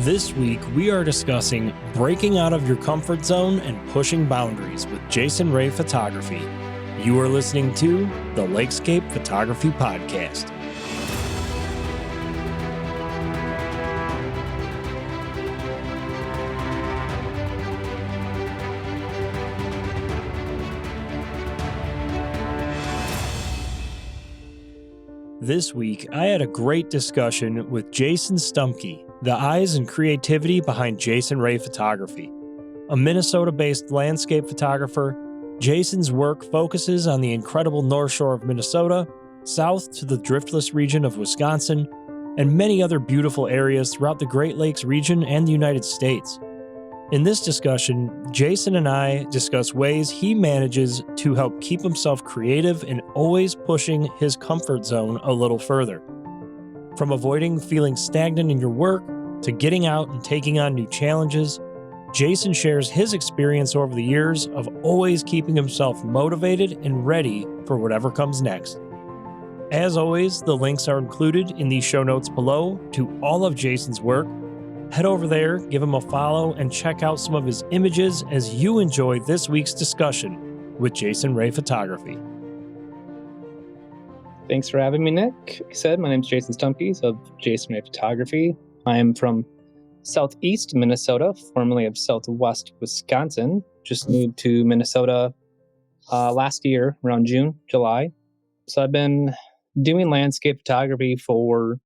This week, we are discussing breaking out of your comfort zone and pushing boundaries with Jason Ray Photography. You are listening to the LAKESCAPE Photography Podcast. This week, I had a great discussion with Jason Stumpke, the eyes and creativity behind Jason Ray Photography. A Minnesota-based landscape photographer, Jason's work focuses on the incredible North Shore of Minnesota, south to the driftless region of Wisconsin, and many other beautiful areas throughout the Great Lakes region and the United States. In this discussion, Jason and I discuss ways he manages to help keep himself creative and always pushing his comfort zone a little further. From avoiding feeling stagnant in your work to getting out and taking on new challenges, Jason shares his experience over the years of always keeping himself motivated and ready for whatever comes next. As always, the links are included in the show notes below to all of Jason's work. Head over there, give him a follow, and check out some of his images as you enjoy this week's discussion with Jason Ray Photography. Thanks for having me, Nick. Like I said, my name is Jason Stumpke of Jason Ray Photography. I am from southeast Minnesota, formerly of southwest Wisconsin. Just moved to Minnesota last year, around June, July. So I've been doing landscape photography for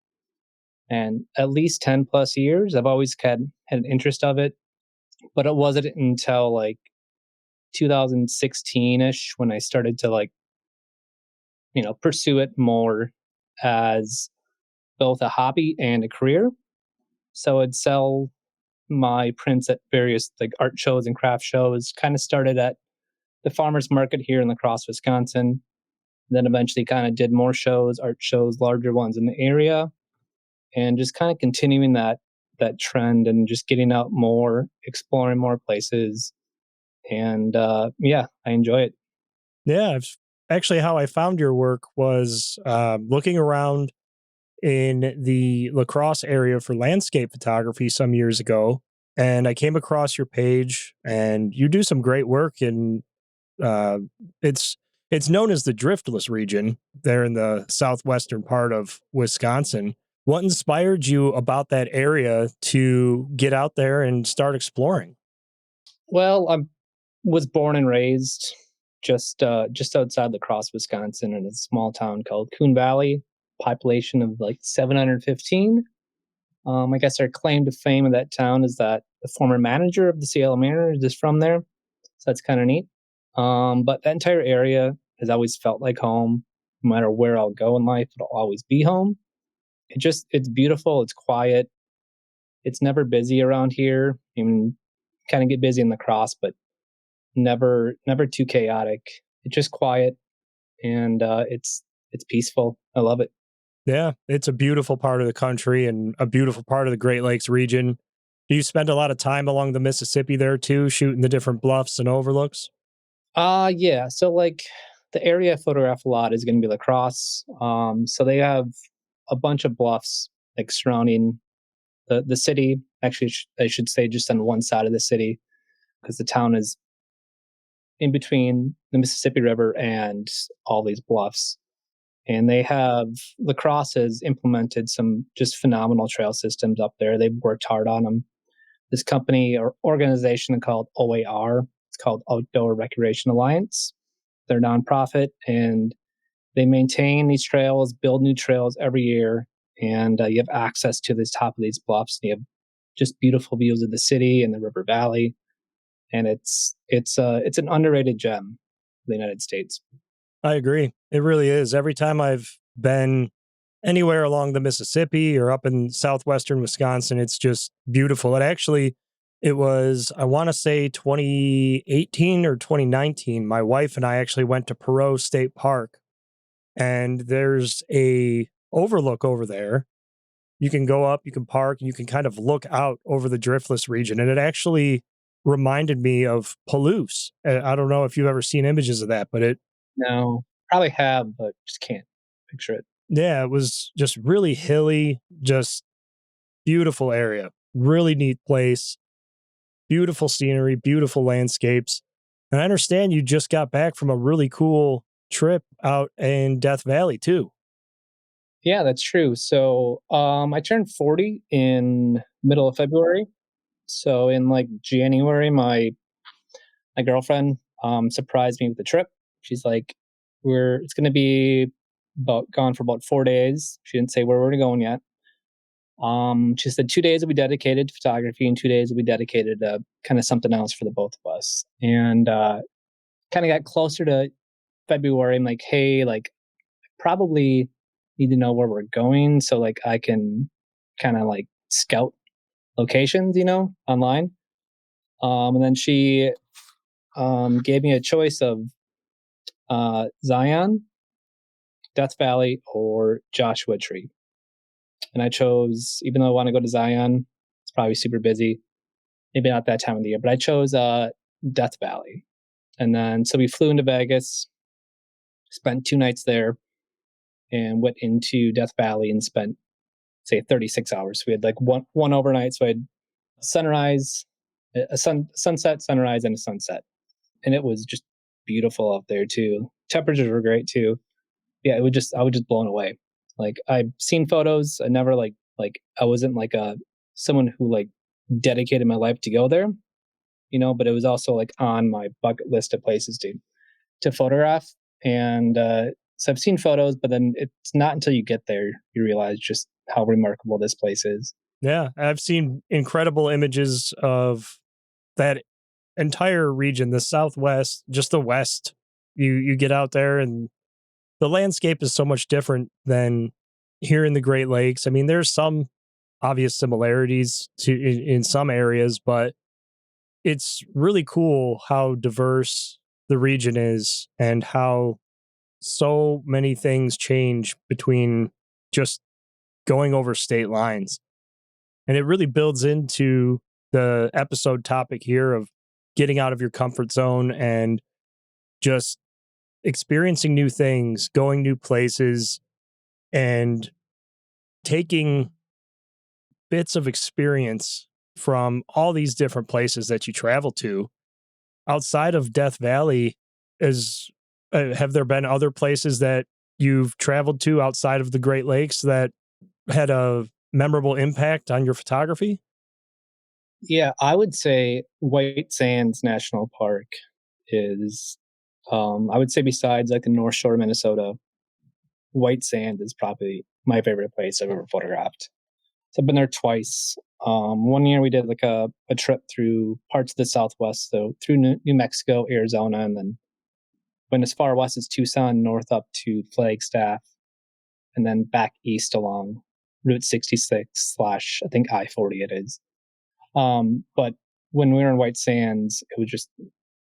at least 10 plus years. I've always had an interest of it, but it wasn't until like 2016-ish when I started to pursue it more as both a hobby and a career. So I'd sell my prints at various art shows and craft shows. Kind of started at the farmers market here in La Crosse, Wisconsin. Then eventually kind of did more shows, art shows, larger ones in the area, and just kind of continuing that trend and just getting out more, exploring more places. And I enjoy it. Yeah, actually how I found your work was looking around in the La Crosse area for landscape photography some years ago, and I came across your page, and you do some great work in it's known as the driftless region there in the southwestern part of Wisconsin. What inspired you about that area to get out there and start exploring? Well, I was born and raised just outside La Crosse, Wisconsin, in a small town called Coon Valley, population of 715. I guess our claim to fame of that town is that the former manager of the Seattle Mariners is from there, so that's kind of neat. But that entire area has always felt like home. No matter where I'll go in life, it'll always be home. It's beautiful. It's quiet. It's never busy around here. Even kind of get busy in La Crosse, but never too chaotic. It's just quiet, and it's peaceful. I love it. Yeah, it's a beautiful part of the country and a beautiful part of the Great Lakes region. Do you spend a lot of time along the Mississippi there too, shooting the different bluffs and overlooks? Yeah. So the area I photograph a lot is going to be La Crosse. So they have a bunch of bluffs surrounding the city. Actually, I should say just on one side of the city, because the town is in between the Mississippi River and all these bluffs. And La Crosse has implemented some just phenomenal trail systems up there. They've worked hard on them. This company or organization called OAR, it's called Outdoor Recreation Alliance. They're a nonprofit, and they maintain these trails, build new trails every year. And you have access to the top of these bluffs. And you have just beautiful views of the city and the river valley. And it's an underrated gem of the United States. I agree. It really is. Every time I've been anywhere along the Mississippi or up in southwestern Wisconsin, it's just beautiful. It was, I want to say 2018 or 2019, my wife and I actually went to Perot State Park, and there's a overlook over there. You can go up, you can park, and you can kind of look out over the driftless region. And it actually reminded me of Palouse. I don't know if you've ever seen images of that, but No, probably have, but just can't picture it. yeah, it was just really hilly, just beautiful area. Really neat place, beautiful scenery, beautiful landscapes. And I understand you just got back from a really cool trip out in Death Valley too. Yeah, that's true. So, I turned 40 in middle of February. So in like January, my girlfriend surprised me with the trip. She's like, "We're it's going to be about gone for about 4 days." She didn't say where we're going yet. She said 2 days will be dedicated to photography, and 2 days will be dedicated to kind of something else for the both of us. And kind of got closer to February. I'm like, hey, like probably need to know where we're going so like I can kind of like scout locations, online. And then she gave me a choice of Zion, Death Valley, or Joshua Tree. And I chose, even though I want to go to Zion, it's probably super busy. Maybe not that time of the year, but I chose Death Valley. And then so we flew into Vegas, spent 2 nights there, and went into Death Valley and spent say 36 hours. So we had like one overnight. So I had sunrise, sunset, sunrise, and a sunset, and it was just beautiful out there too. Temperatures were great too. Yeah, I was just blown away. Like I've seen photos. I never like I wasn't like a someone who like dedicated my life to go there, but it was also like on my bucket list of places to photograph. And so I've seen photos, but then it's not until you get there you realize just how remarkable this place is. Yeah, I've seen incredible images of that entire region, the Southwest, just the West. You get out there and the landscape is so much different than here in the Great Lakes. I mean, there's some obvious similarities in some areas, but it's really cool how diverse the region is and how so many things change between just going over state lines. And it really builds into the episode topic here of getting out of your comfort zone and just experiencing new things, going new places, and taking bits of experience from all these different places that you travel to. Outside of Death Valley, is have there been other places that you've traveled to outside of the Great Lakes that had a memorable impact on your photography? Yeah, I would say White Sands National Park is, I would say besides like the North Shore of Minnesota, White Sand is probably my favorite place I've ever photographed. So I've been there twice. One year we did like a trip through parts of the Southwest, so through New Mexico, Arizona, and then went as far west as Tucson, north up to Flagstaff, and then back east along Route 66 slash I think I-40 it is. But when we were in White Sands, it was just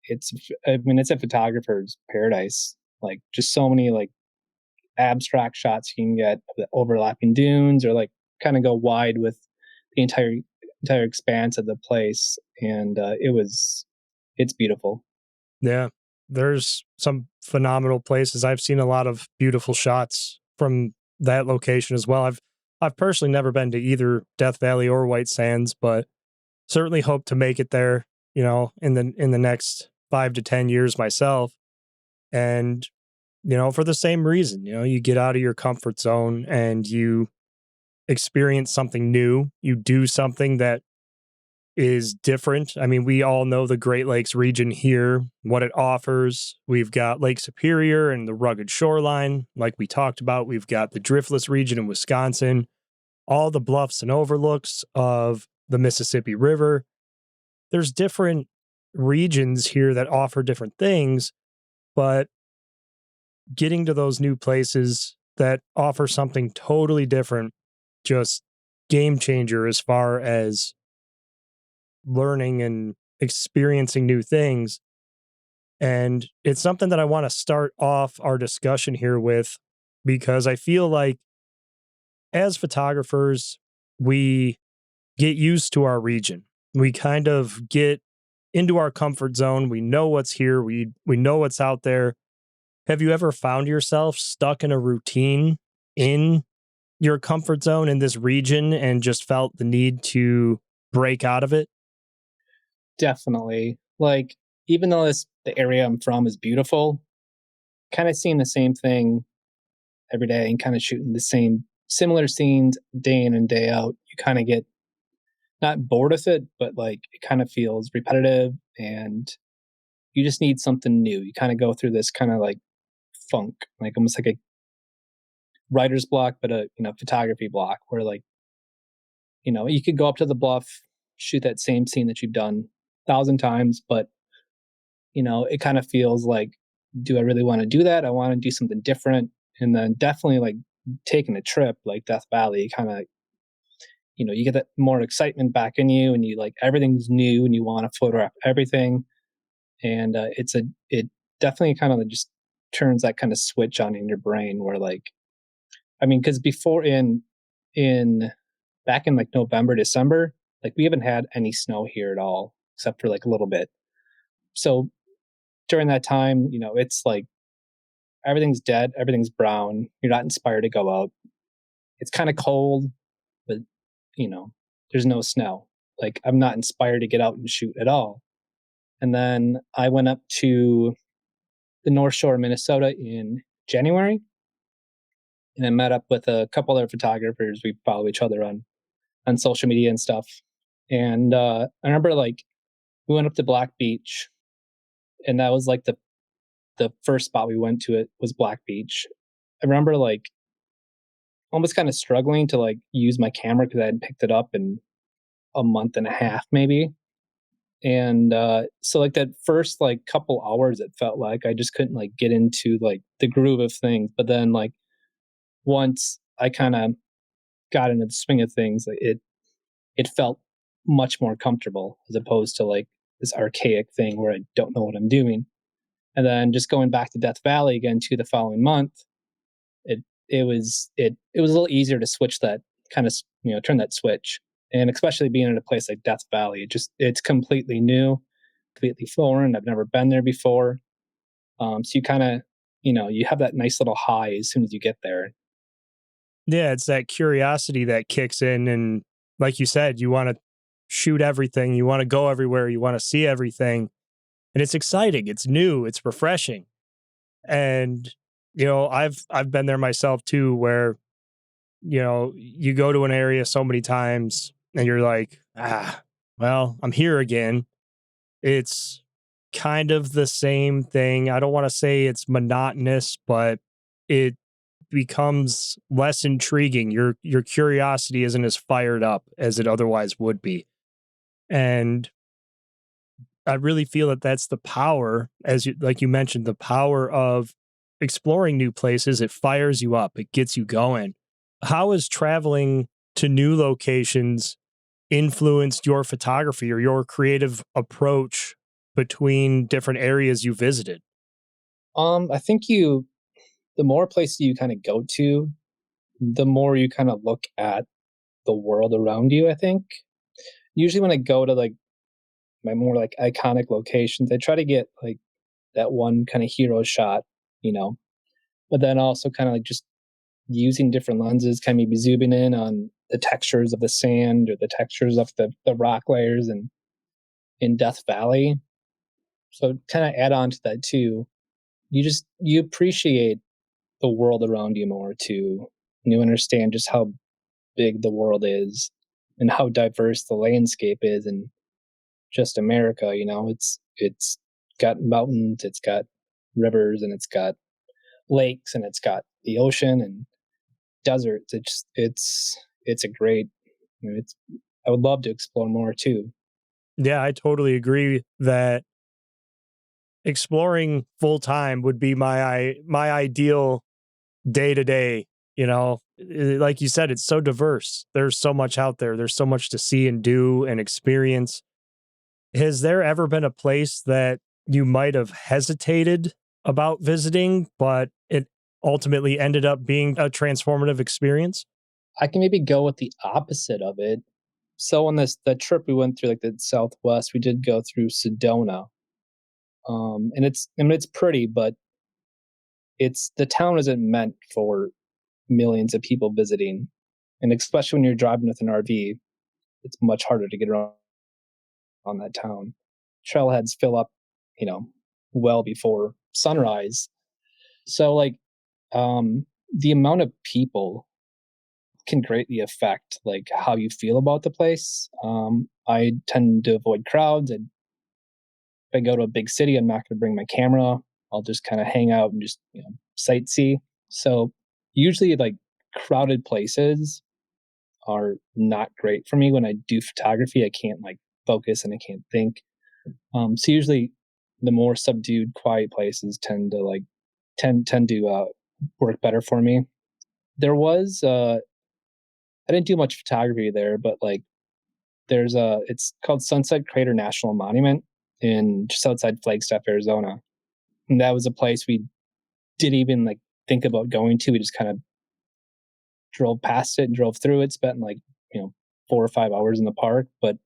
it's I mean it's a photographer's paradise. Like just so many like abstract shots you can get of the overlapping dunes or like kind of go wide with the entire expanse of the place, and it's beautiful. Yeah, there's some phenomenal places. I've seen a lot of beautiful shots from that location as well. I've personally never been to either Death Valley or White Sands, but certainly hope to make it there, in the next 5 to 10 years myself. And for the same reason, you get out of your comfort zone and you experience something new. You do something that is different. I mean, we all know the Great Lakes region here, what it offers. We've got Lake Superior and the rugged shoreline, like we talked about. We've got the driftless region in Wisconsin, all the bluffs and overlooks of the Mississippi River. There's different regions here that offer different things, but getting to those new places that offer something totally different, just game changer as far as learning and experiencing new things. And it's something that I want to start off our discussion here with because I feel like as photographers, we get used to our region. We kind of get into our comfort zone. We know what's here. We know what's out there. Have you ever found yourself stuck in a routine in your comfort zone in this region and just felt the need to break out of it? Definitely. Like, even though the area I'm from is beautiful, kind of seeing the same thing every day and kind of shooting the same similar scenes day in and day out, you kind of get not bored with it, but like it kind of feels repetitive and you just need something new. You kind of go through this kind of like funk, like almost like a writer's block, but a photography block where like, you could go up to the bluff, shoot that same scene that you've done 1,000 times, but it kind of feels like, do I really want to do that? I want to do something different. And then definitely like taking a trip like Death Valley, kind of, you get that more excitement back in you and you like everything's new and you want to photograph everything. And it definitely kind of like just turns that kind of switch on in your brain where like, I mean, because before in back in like November, December, like we haven't had any snow here at all, except for like a little bit. So during that time, it's like everything's dead, everything's brown. You're not inspired to go out. It's kind of cold, but you know, there's no snow. Like I'm not inspired to get out and shoot at all. And then I went up to the North Shore of Minnesota in January and I met up with a couple other photographers. We follow each other on social media and stuff. And I remember like we went up to Black Beach and that was like the first spot we went to it was Black Beach. I remember like almost kind of struggling to like use my camera because I hadn't picked it up in a month and a half maybe. And so like that first like couple hours it felt like I just couldn't like get into like the groove of things. But then like once I kind of got into the swing of things, like it felt much more comfortable as opposed to like this archaic thing where I don't know what I'm doing. And then just going back to Death Valley again to the following month, it it was a little easier to switch that kind of turn that switch. And especially being in a place like Death Valley, it's completely new, completely foreign. I've never been there before. So you kind of you have that nice little high as soon as you get there. Yeah, it's that curiosity that kicks in. And like you said, you want to shoot everything, you want to go everywhere, you want to see everything. And it's exciting, it's new, it's refreshing. And, I've been there myself too, where, you go to an area so many times and you're like, well, I'm here again. It's kind of the same thing. I don't want to say it's monotonous, but it becomes less intriguing. Your curiosity isn't as fired up as it otherwise would be. And I really feel that that's the power, like you mentioned, the power of exploring new places. It fires you up, it gets you going. How has traveling to new locations influenced your photography or your creative approach between different areas you visited? I think the more places you kind of go to, the more you kind of look at the world around you. I think usually when I go to like my more like iconic locations, I try to get like that one kind of hero shot, you know, but then also kind of like just using different lenses, kind of maybe zooming in on the textures of the sand or the textures of the rock layers and in Death Valley. So kind of add on to that too. You appreciate the world around you more too. And you understand just how big the world is and how diverse the landscape is in just America. It's got mountains, it's got rivers, and it's got lakes, and it's got the ocean and deserts. It's a great. It's I would love to explore more too. Yeah, I totally agree that exploring full time would be my ideal day to day. Like you said, it's so diverse. There's so much out there. There's so much to see and do and experience. Has there ever been a place that you might have hesitated about visiting, but it ultimately ended up being a transformative experience? I can maybe go with the opposite of it. So on this the trip we went through like the Southwest, we did go through Sedona. And it's pretty, but it's the town isn't meant for millions of people visiting, and especially when you're driving with an RV. it's much harder to get around on that town. Trailheads fill up, you know, well before sunrise. So like the amount of people can greatly affect like how you feel about the place. I tend to avoid crowds. If I go to a big city, I'm not going to bring my camera. I'll just kind of hang out and just sightsee. So usually, like crowded places are not great for me when I do photography. I can't like focus and I can't think. So usually, the more subdued, quiet places tend to work better for me. There was I didn't do much photography there, but like there's a it's called Sunset Crater National Monument in just outside Flagstaff, Arizona. And that was a place we didn't even like think about going to. We just kind of drove past it and drove through it, spent like, 4 or 5 hours in the park. But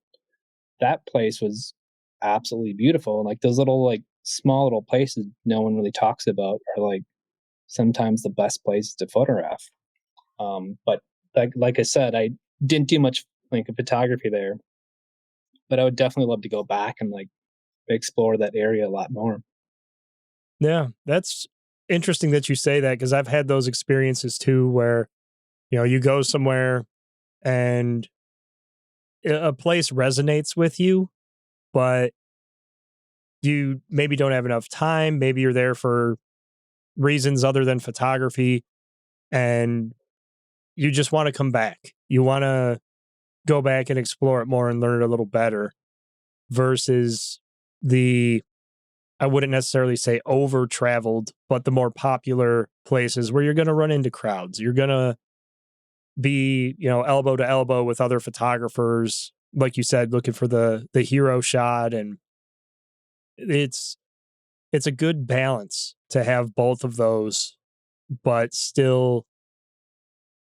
that place was absolutely beautiful. And like those little like small little places no one really talks about are like sometimes the best places to photograph. But like I said, I didn't do much like photography there, but I would definitely love to go back and like explore that area a lot more. Yeah, that's interesting that you say that because I've had those experiences too where, you go somewhere and a place resonates with you, but you maybe don't have enough time. Maybe you're there for reasons other than photography and you just want to come back. You want to go back and explore it more and learn it a little better versus the, I wouldn't necessarily say over traveled, but the more popular places where you're going to run into crowds. You're going to be, elbow to elbow with other photographers, like you said, looking for the hero shot. And it's it's a good balance to have both of those, but still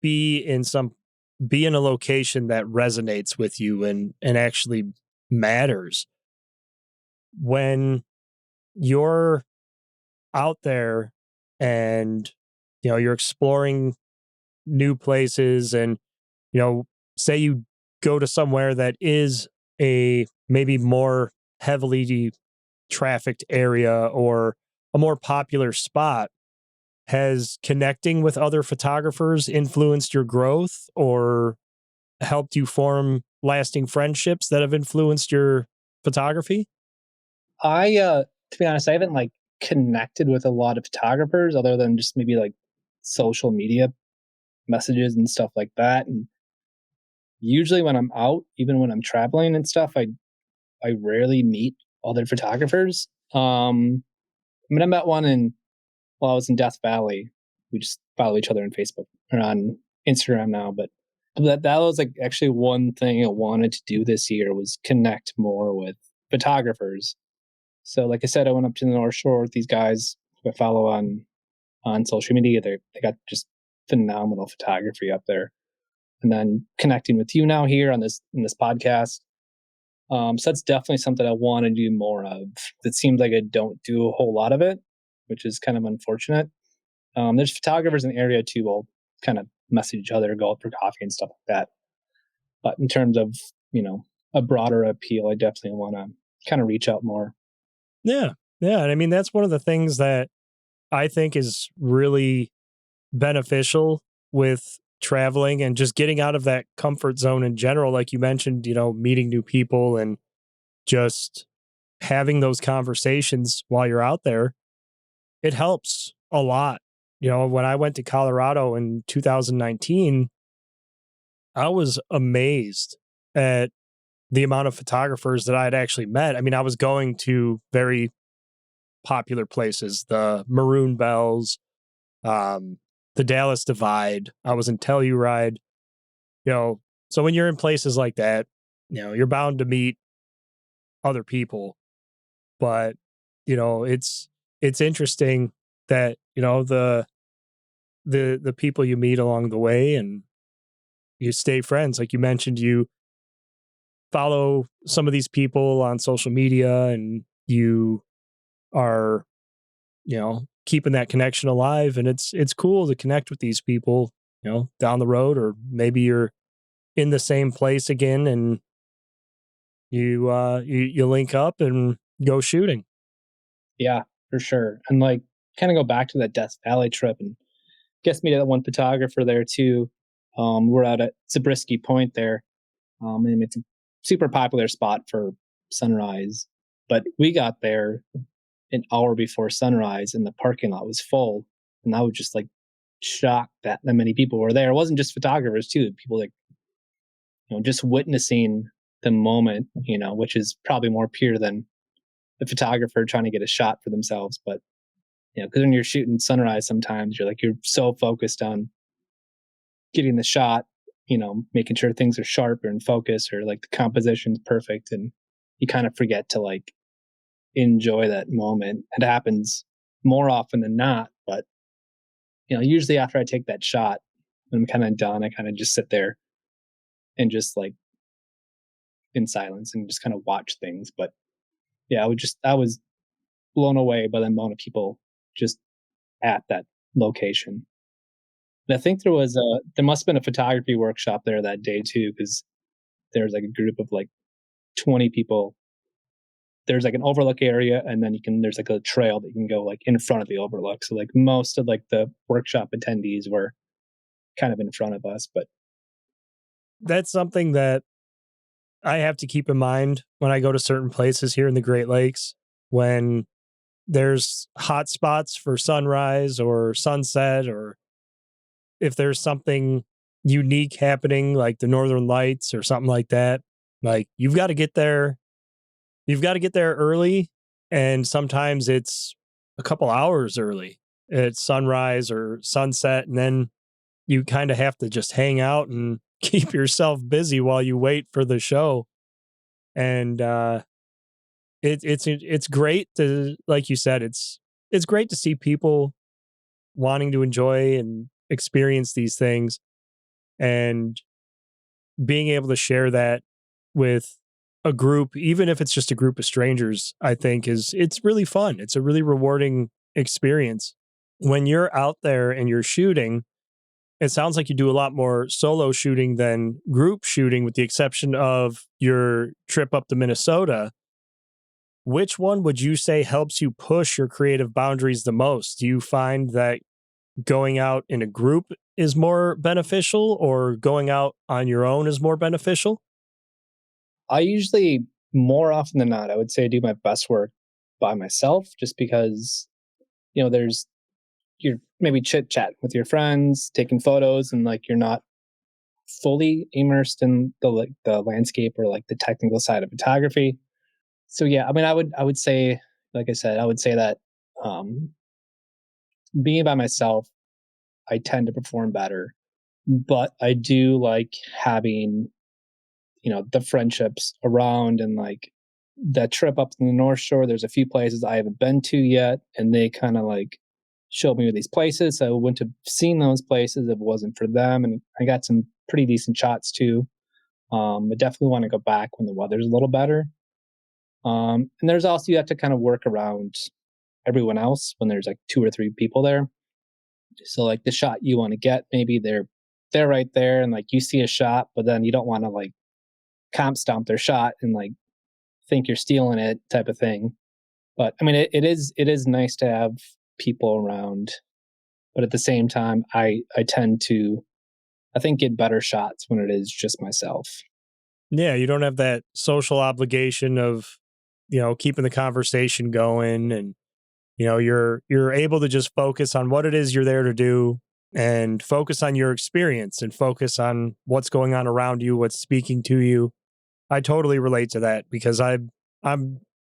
be in some be in a location that resonates with you and actually matters. When you're out there and you're exploring new places and say you go to somewhere that is a maybe more heavily trafficked area or a more popular spot, has connecting with other photographers influenced your growth or helped you form lasting friendships that have influenced your photography? I to be honest, I haven't like connected with a lot of photographers other than just maybe like social media messages and stuff like that. And usually when I'm out, even when I'm traveling and stuff, I rarely meet other photographers. I mean, I met one in while I was in Death Valley. We just follow each other on Facebook or on Instagram now, but that was like actually one thing I wanted to do this year was connect more with photographers. So, like I said, I went up to the North Shore with these guys who I follow on social media. They got just phenomenal photography up there, and then connecting with you now here on this in this podcast. So that's definitely something I want to do more of. It seems like I don't do a whole lot of it, which is kind of unfortunate. There's photographers in the area too. Will kind of message each other, go out for coffee and stuff like that. But in terms of a broader appeal, I definitely want to kind of reach out more. Yeah. Yeah. And I mean, that's one of the things that I think is really beneficial with traveling and just getting out of that comfort zone in general. Like you mentioned, meeting new people and just having those conversations while you're out there. It helps a lot. When I went to Colorado in 2019, I was amazed at the amount of photographers that I had actually met. I mean, I was going to very popular places, the Maroon Bells, um, the Dallas Divide. I was in Telluride, you know. So when you're in places like that, you're bound to meet other people. But it's interesting that the people you meet along the way and you stay friends. Like you mentioned, you follow some of these people on social media, and you are keeping that connection alive, and it's cool to connect with these people down the road, or maybe you're in the same place again, and you link up and go shooting. Yeah, for sure. And like kind of go back to that Death Valley trip and guess me to that one photographer there too. We're out at Zabriskie Point there. And it's a super popular spot for sunrise. But we got there an hour before sunrise and the parking lot was full. And I was just like shocked that many people were there. It wasn't just photographers too, people like, just witnessing the moment, which is probably more pure than the photographer trying to get a shot for themselves. But because when you're shooting sunrise, sometimes you're so focused on getting the shot, making sure things are sharp or in focus or like the composition's perfect, and you kind of forget to like enjoy that moment. It happens more often than not, but usually after I take that shot, when I'm kind of done, I kind of just sit there and just like in silence and just kind of watch things. But yeah, I was blown away by the amount of people just at that location. And I think there must have been a photography workshop there that day too, because there was like a group of like 20 people. There's like an overlook area, and then there's like a trail that you can go like in front of the overlook. So like most of like the workshop attendees were kind of in front of us, but That's something that I have to keep in mind when I go to certain places here in the Great Lakes. When there's hot spots for sunrise or sunset, or if there's something unique happening like the Northern Lights or something like that, like you've got to get there. You've got to get there early, and sometimes it's a couple hours early. It's sunrise or sunset, and then you kind of have to just hang out and keep yourself busy while you wait for the show. And it's great to, like you said, it's great to see people wanting to enjoy and experience these things, and being able to share that with a group, even if it's just a group of strangers, I think it's really fun. It's a really rewarding experience. When you're out there and you're shooting, it sounds like you do a lot more solo shooting than group shooting, with the exception of your trip up to Minnesota. Which one would you say helps you push your creative boundaries the most? Do you find that going out in a group is more beneficial, or going out on your own is more beneficial? I usually, more often than not, I would say I do my best work by myself just because, there's you're maybe chit chat with your friends, taking photos, and like you're not fully immersed in the landscape or like the technical side of photography. So yeah, I mean, I would say, like I said, I would say that um, being by myself, I tend to perform better, but I do like having the friendships around and like that trip up to the North Shore. There's a few places I haven't been to yet, and they kind of like showed me these places. So I wouldn't have seen those places if it wasn't for them, and I got some pretty decent shots too. I definitely want to go back when the weather's a little better. And there's also you have to kind of work around everyone else when there's like two or three people there. So like the shot you want to get, maybe they're right there, and like you see a shot, but then you don't want to like comp stomp their shot and like think you're stealing it type of thing. But I mean, it is nice to have people around, but at the same time, I tend to I think get better shots when it is just myself. Yeah, you don't have that social obligation of, keeping the conversation going, and you're able to just focus on what it is you're there to do, and focus on your experience and focus on what's going on around you, what's speaking to you. I totally relate to that because I'm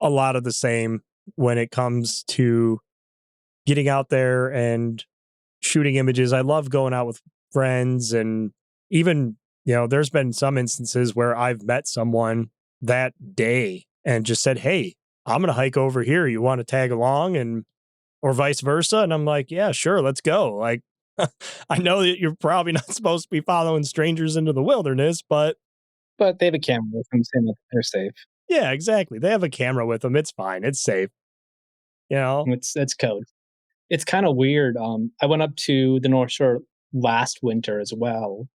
a lot of the same when it comes to getting out there and shooting images. I love going out with friends, and even, there's been some instances where I've met someone that day and just said, "Hey, I'm going to hike over here. You want to tag along?" And or vice versa. And I'm like, "Yeah, sure, let's go." Like, I know that you're probably not supposed to be following strangers into the wilderness, but But they have a camera with them, saying that they're safe. yeah, exactly. They have a camera with them. It's fine. It's safe. You know? It's code. It's kind of weird. I went up to the North Shore last winter as well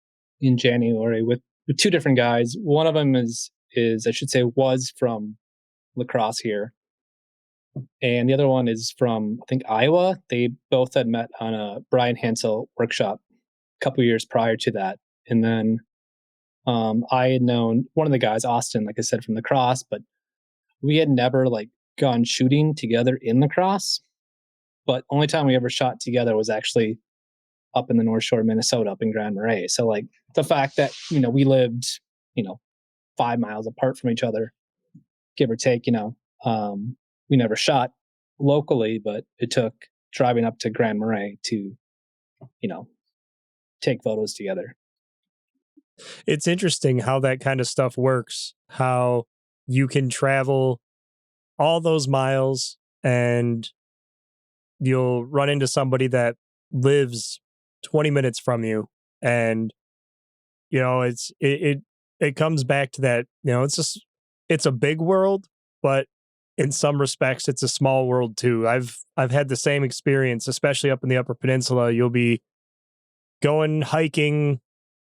in January with two different guys. One of them is I should say was from La Crosse here, and the other one is from I think Iowa. They both had met on a Brian Hansel workshop a couple years prior to that, and then I had known one of the guys, Austin, like I said, from the cross, but we had never like gone shooting together in the cross. But only time we ever shot together was actually up in the North Shore of Minnesota, up in Grand Marais. So like the fact that we lived 5 miles apart from each other, give or take, we never shot locally, but it took driving up to Grand Marais to you know take photos together. It's interesting how that kind of stuff works, how you can travel all those miles and you'll run into somebody that lives 20 minutes from you. And it comes back to that, it's a big world, but in some respects it's a small world too. I've had the same experience, especially up in the Upper Peninsula. You'll be going hiking,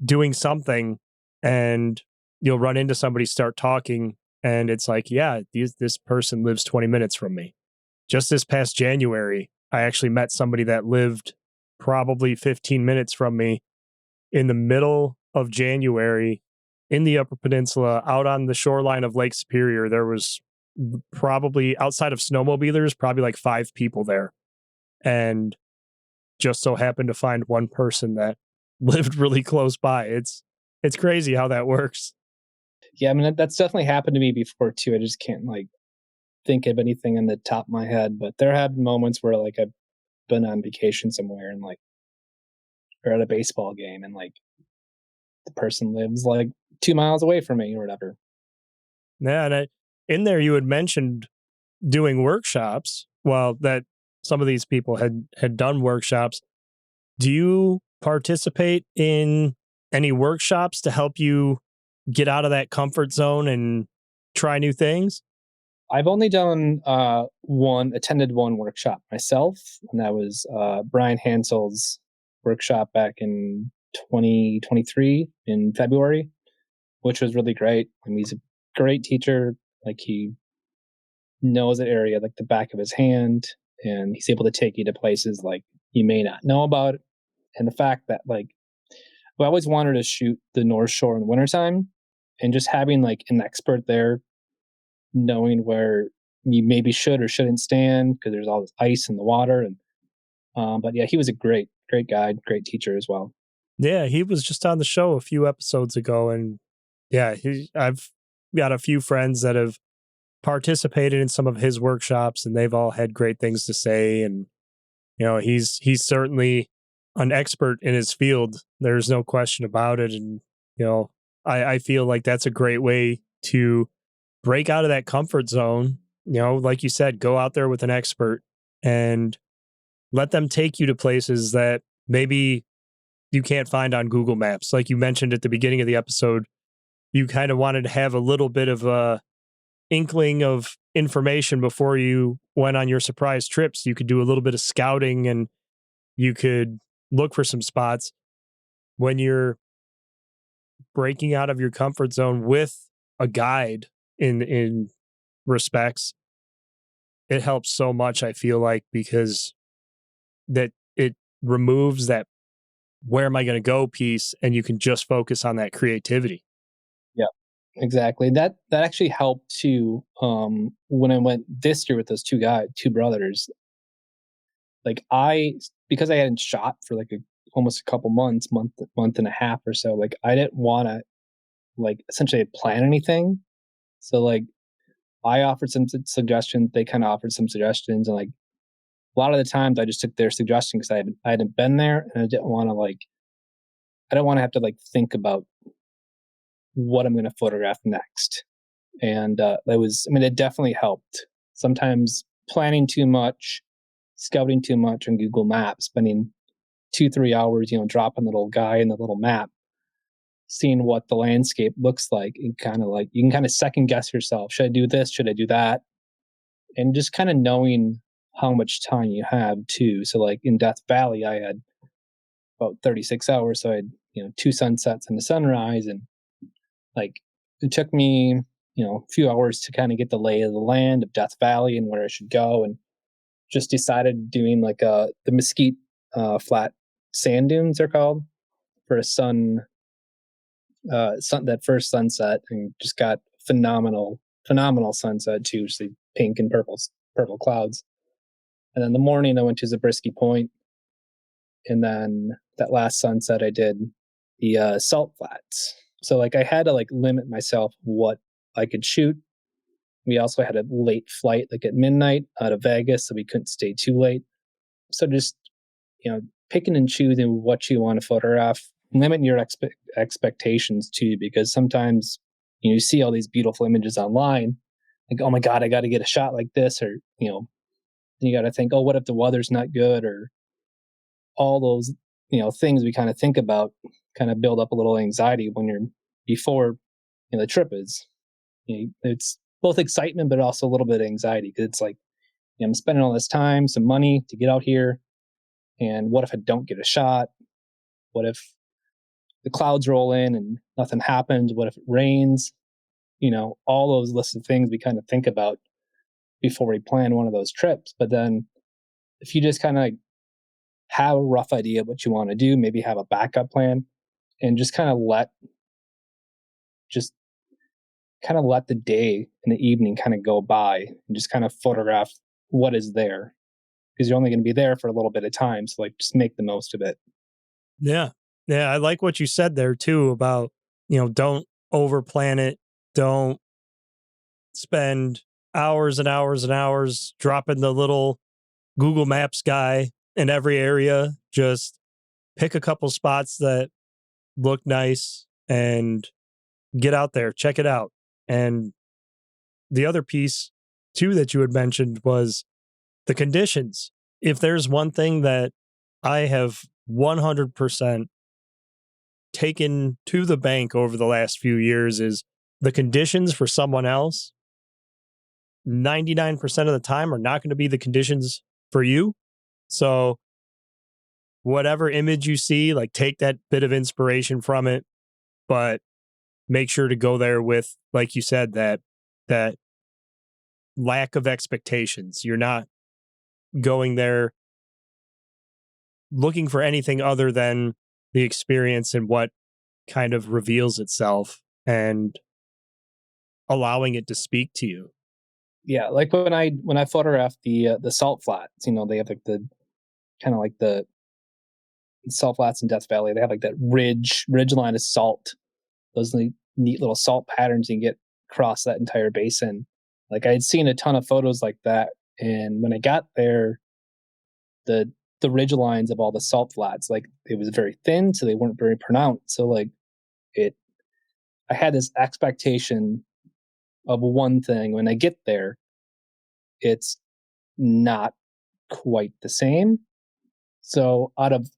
doing something, and you'll run into somebody, start talking, and it's like, yeah, this person lives 20 minutes from me. Just this past January, I actually met somebody that lived probably 15 minutes from me in the middle of January in the Upper Peninsula, out on the shoreline of Lake Superior. There was probably, outside of snowmobilers, probably like 5 people there. And just so happened to find one person that lived really close by. It's crazy how that works. Yeah, I mean that's definitely happened to me before too. I just can't like think of anything in the top of my head, but there have been moments where like I've been on vacation somewhere and like or at a baseball game and like the person lives like 2 miles away from me or whatever. Yeah, and in there you had mentioned doing workshops. Well, that some of these people had done workshops. Do you participate in any workshops to help you get out of that comfort zone and try new things? I've only done attended one workshop myself, and that was Brian Hansel's workshop back in 2023 in February, which was really great. I mean, he's a great teacher. Like he knows that area like the back of his hand, and he's able to take you to places like you may not know about. And the fact that like I always wanted to shoot the North Shore in the wintertime, and just having like an expert there, knowing where you maybe should or shouldn't stand because there's all this ice in the water. And but yeah, he was a great guide, great teacher as well. Yeah, he was just on the show a few episodes ago, and yeah, I've got a few friends that have participated in some of his workshops, and they've all had great things to say. And he's certainly an expert in his field. There's no question about it. And I feel like that's a great way to break out of that comfort zone. Like you said, go out there with an expert and let them take you to places that maybe you can't find on Google Maps. Like you mentioned at the beginning of the episode, you kind of wanted to have a little bit of a inkling of information before you went on your surprise trips. You could do a little bit of scouting and you could look for some spots. When you're breaking out of your comfort zone with a guide in respects, it helps so much, I feel like, because that it removes that where am I going to go piece, and you can just focus on that creativity. Yeah, exactly. That actually helped too. When I went this year with those two brothers, like because I hadn't shot for like almost a couple months, month and a half or so. Like I didn't want to like essentially plan anything. So like I offered some suggestions, they kind of offered some suggestions, and like a lot of the times I just took their suggestion because I hadn't been there, and I don't want to have to like think about what I'm going to photograph next. And it definitely helped. Sometimes planning too much, scouting too much on Google Maps, spending 2-3 hours, dropping the little guy in the little map, seeing what the landscape looks like, and kind of like you can kind of second guess yourself. Should I do this? Should I do that? And just kind of knowing how much time you have too. So like in Death Valley, I had about 36 hours. So I had, two sunsets and a sunrise, and Like it took me, a few hours to kind of get the lay of the land of Death Valley and where I should go, and just decided doing like the Mesquite flat sand dunes they're called for a that first sunset, and just got phenomenal sunset too, just like pink and purple clouds. And then the morning I went to Zabriskie Point, and then that last sunset I did the Salt Flats. So like I had to like limit myself what I could shoot. We also had a late flight like at midnight out of Vegas, so we couldn't stay too late. So just picking and choosing what you want to photograph, limit your expectations too, because sometimes you see all these beautiful images online, like, oh my god, I got to get a shot like this, or you got to think, oh, what if the weather's not good, or all those things we kind of think about, kind of build up a little anxiety when you're before the trip is. It's both excitement but also a little bit of anxiety, because it's like, I'm spending all this time, some money to get out here, and what if I don't get a shot? What if the clouds roll in and nothing happens? What if it rains? All those lists of things we kind of think about before we plan one of those trips. But then if you just kind of like have a rough idea of what you want to do, maybe have a backup plan, and just just kind of let the day and the evening kind of go by, and just kind of photograph what is there, because you're only going to be there for a little bit of time. So like just make the most of it. Yeah. Yeah. I like what you said there too about, don't over plan it. Don't spend hours and hours and hours dropping the little Google Maps guy in every area. Just pick a couple spots that look nice and get out there, check it out. And the other piece too that you had mentioned was the conditions. If there's one thing that I have 100% taken to the bank over the last few years is the conditions for someone else 99% of the time are not going to be the conditions for you. So whatever image you see, like take that bit of inspiration from it, but make sure to go there with, like you said, that lack of expectations. You're not going there looking for anything other than the experience and what kind of reveals itself and allowing it to speak to you. Yeah, like when I photographed the salt flats, they have like the kind of like the salt flats in Death Valley. They have like that ridge line of salt, those neat little salt patterns you get across that entire basin. Like I had seen a ton of photos like that, and when I got there, the the ridge lines of all the salt flats, like it was very thin, so they weren't very pronounced. So like it, I had this expectation of one thing. When I get there, it's not quite the same. So out of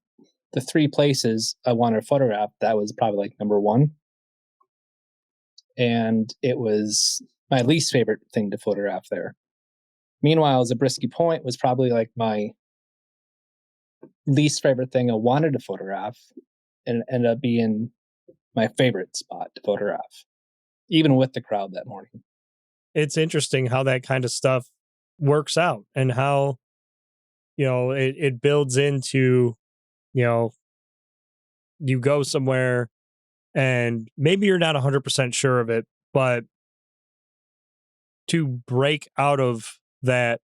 the three places I wanted to photograph, that was probably like number one. And it was my least favorite thing to photograph there. Meanwhile, Zabriskie Point was probably like my least favorite thing I wanted to photograph, and it ended up being my favorite spot to photograph, even with the crowd that morning. It's interesting how that kind of stuff works out and how, it builds into, you know, you go somewhere and maybe you're not 100% sure of it, but to break out of that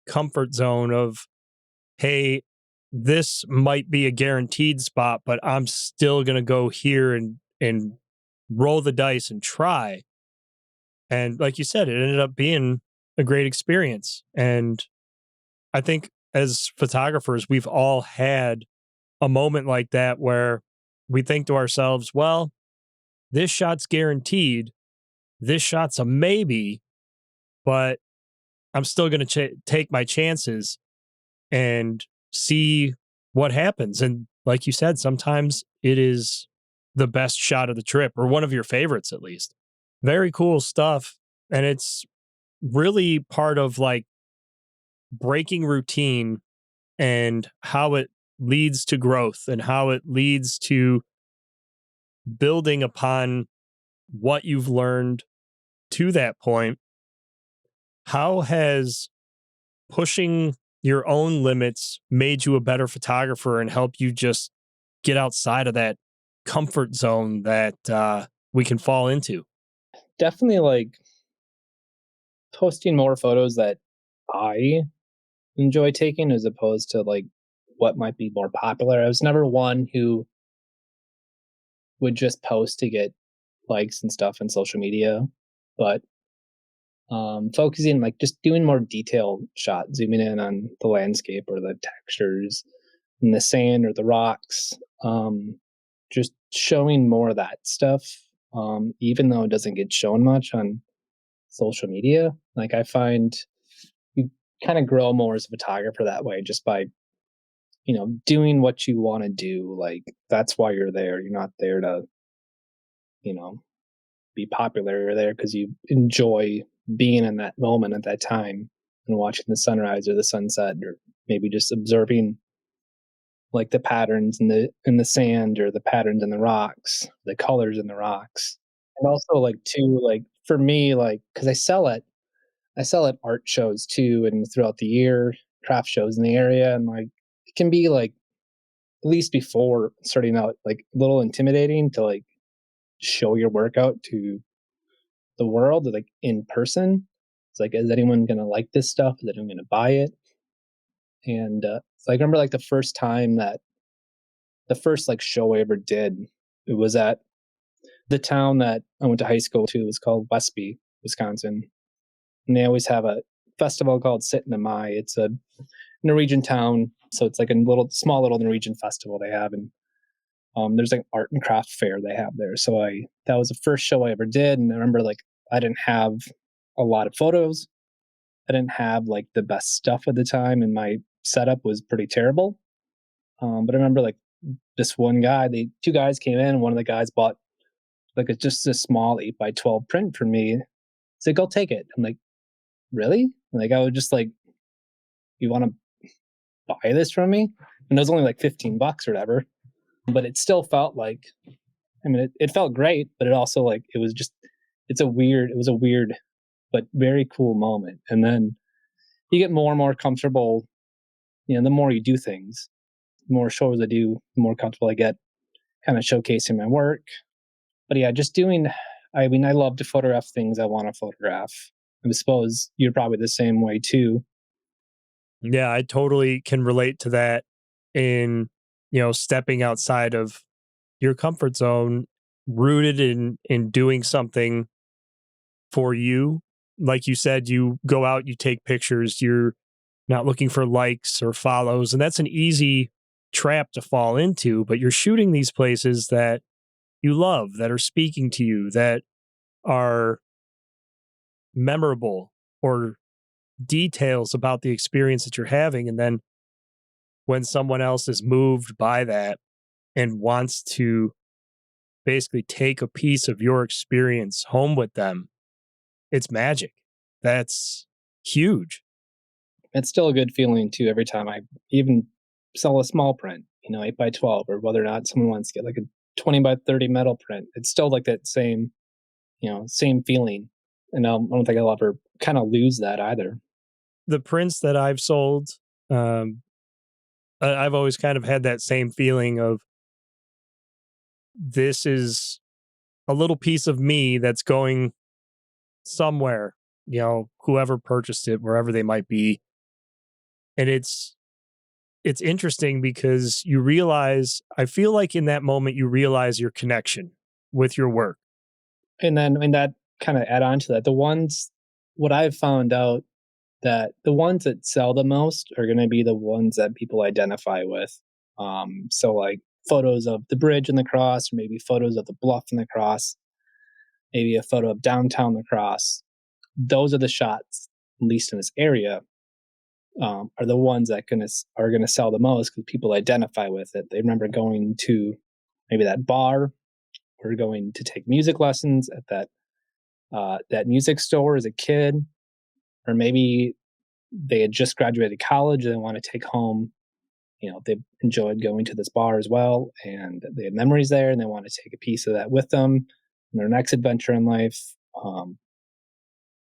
comfort zone of, hey, this might be a guaranteed spot, but I'm still going to go here and roll the dice and try. And like you said, it ended up being a great experience. And I think as photographers, we've all had a moment like that where we think to ourselves, well, this shot's guaranteed. This shot's a maybe, but I'm still going to take my chances and see what happens. And like you said, sometimes it is the best shot of the trip or one of your favorites, at least. Very cool stuff. And it's really part of like breaking routine and how it leads to growth and how it leads to building upon what you've learned to that point. How has pushing your own limits made you a better photographer and helped you just get outside of that comfort zone that we can fall into? Definitely like posting more photos that I enjoy taking as opposed to like what might be more popular. I was never one who would just post to get likes and stuff on social media, but focusing like just doing more detailed shots, zooming in on the landscape or the textures in the sand or the rocks, um, just showing more of that stuff. Even though it doesn't get shown much on social media, like I find you kind of grow more as a photographer that way just by doing what you want to do. Like that's why you're there. You're not there to you know be popular. You're there because you enjoy being in that moment at that time and watching the sunrise or the sunset, or maybe just observing like the patterns in the sand or the patterns in the rocks, the colors in the rocks. And also like too, like for me, like because I sell at art shows too, and throughout the year, craft shows in the area, and like it can be like at least before starting out, like a little intimidating to like show your work out to the world, like in person. It's like, is anyone gonna like this stuff? Is anyone gonna buy it? And so I remember like the first like show I ever did. It was at the town that I went to high school to. It was called Westby, Wisconsin, and they always have a festival called Sit in the Mai. It's a Norwegian town, so it's like a small little Norwegian festival they have, and there's like art and craft fair they have there. So that was the first show I ever did, and I remember like I didn't have a lot of photos. I didn't have like the best stuff at the time, and my setup was pretty terrible. But I remember like this one guy, the two guys came in, and one of the guys bought like just a small 8x12 print for me. He's like, "I'll take it." I'm like, "Really?" Like I was just like, "You want to buy this from me?" And it was only like $15 or whatever, but it still felt like, I mean, it felt great, but it also like it was a weird but very cool moment. And then you get more and more comfortable, the more you do things, the more shows I do, the more comfortable I get kind of showcasing my work. But yeah, just doing, I mean, I love to photograph things I want to photograph. I suppose you're probably the same way too. Yeah, I totally can relate to that in, stepping outside of your comfort zone, rooted in doing something for you. Like you said, you go out, you take pictures, you're not looking for likes or follows, and that's an easy trap to fall into, but you're shooting these places that you love, that are speaking to you, that are memorable, or details about the experience that you're having. And then when someone else is moved by that and wants to basically take a piece of your experience home with them, it's magic. That's huge. It's still a good feeling too every time I even sell a small print, 8x12, or whether or not someone wants to get like a 20x30 metal print. It's still like that same feeling. And I don't think I'll ever kind of lose that either. The prints that I've sold, um, I've always kind of had that same feeling of, this is a little piece of me that's going somewhere, whoever purchased it, wherever they might be. And it's interesting because you realize, I feel like in that moment you realize your connection with your work. And that kind of add on to that, what I've found out, that the ones that sell the most are going to be the ones that people identify with. So like photos of the bridge and the cross, or maybe photos of the bluff and the cross, maybe a photo of downtown the cross. Those are the shots, at least in this area, are the ones that are gonna sell the most because people identify with it. They remember going to maybe that bar, or going to take music lessons at that music store as a kid, or maybe they had just graduated college and they want to take home. They enjoyed going to this bar as well, and they have memories there, and they want to take a piece of that with them. their next adventure in life.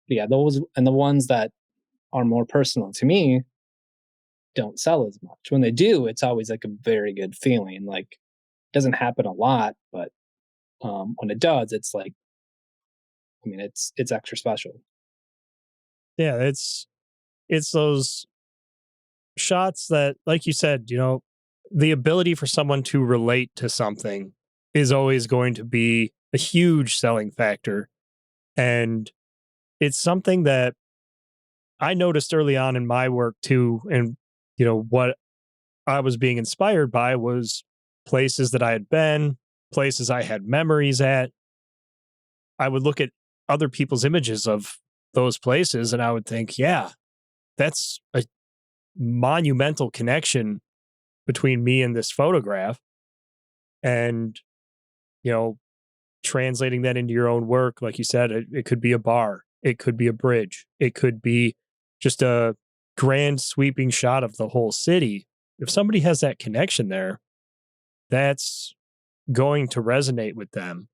Yeah, those and the ones that are more personal to me don't sell as much. When they do, it's always like a very good feeling. Like it doesn't happen a lot, but when it does, it's like, I mean, it's extra special. Yeah, it's those shots that, like you said, the ability for someone to relate to something is always going to be a huge selling factor. And it's something that I noticed early on in my work too. And, what I was being inspired by was places that I had been, places I had memories at. I would look at other people's images of those places and I would think, yeah, that's a monumental connection between me and this photograph. And, you know, translating that into your own work, like you said, it could be a bar, it could be a bridge, it could be just a grand sweeping shot of the whole city. If somebody has that connection there, that's going to resonate with them.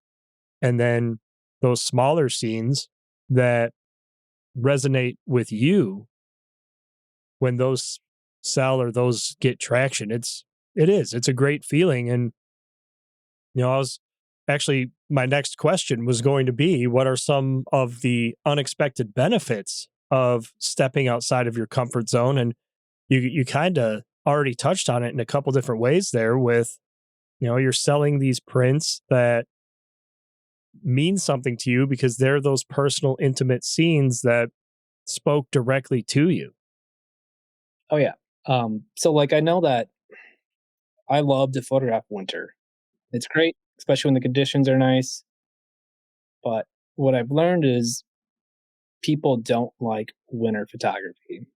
And then those smaller scenes that resonate with you, when those sell or those get traction, it's a great feeling. And I was actually, my next question was going to be, what are some of the unexpected benefits of stepping outside of your comfort zone? And you kind of already touched on it in a couple different ways there with, you're selling these prints that mean something to you because they're those personal, intimate scenes that spoke directly to you. Oh yeah. So like I know that I love to photograph winter. It's great, especially when the conditions are nice. But what I've learned is people don't like winter photography.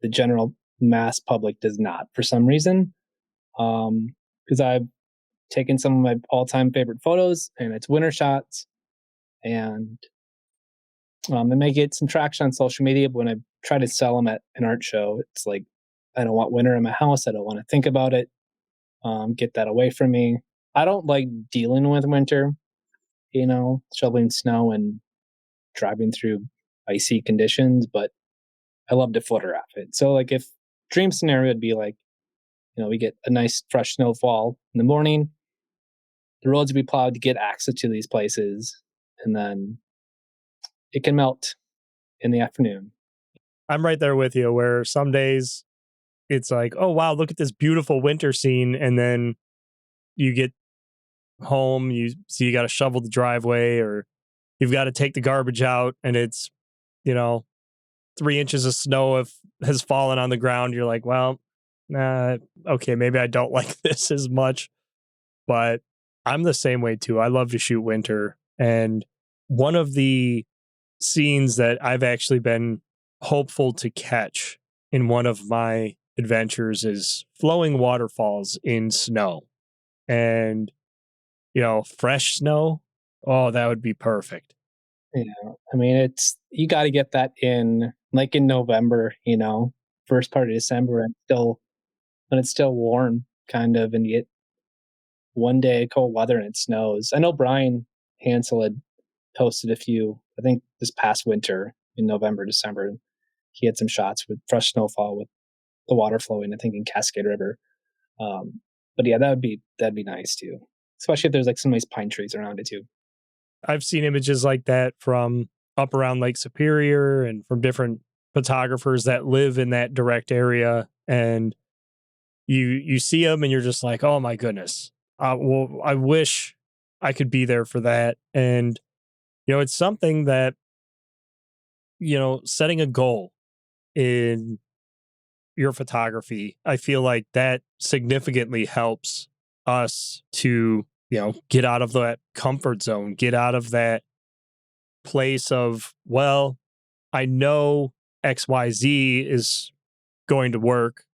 The general mass public does not for some reason. Because I've taken some of my all-time favorite photos, and it's winter shots, and they may get some traction on social media. But when I try to sell them at an art show, it's like I don't want winter in my house. I don't want to think about it. Get that away from me. I don't like dealing with winter. Shoveling snow and driving through icy conditions, but I love to photograph it. So like if dream scenario would be like, we get a nice fresh snowfall in the morning, the roads would be plowed to get access to these places, and then it can melt in the afternoon. I'm right there with you, where some days it's like, oh, wow, look at this beautiful winter scene. And then you get home, you see you got to shovel the driveway or you've got to take the garbage out and it's, you know, 3 inches of snow has fallen on the ground. You're like, well, nah, okay, maybe I don't like this as much, but I'm the same way too. I love to shoot winter. And one of the scenes that I've actually been hopeful to catch in one of my adventures is flowing waterfalls in snow. And, fresh snow. Oh, that would be perfect. I mean, it's you got to get that in like in November, first part of December, and still when it's still warm, kind of, and you get one day cold weather and it snows. I know Brian Hansel had posted a few, I think this past winter in November, December. He had some shots with fresh snowfall with the water flowing, I think in Cascade River. But yeah, that'd be nice too, especially if there's like some nice pine trees around it too. I've seen images like that from up around Lake Superior and from different photographers that live in that direct area. And you see them and you're just like, oh my goodness. Well, I wish I could be there for that. And, it's something that, setting a goal in your photography, I feel like that significantly helps us to, get out of that comfort zone, get out of that place of, well, I know XYZ is going to work,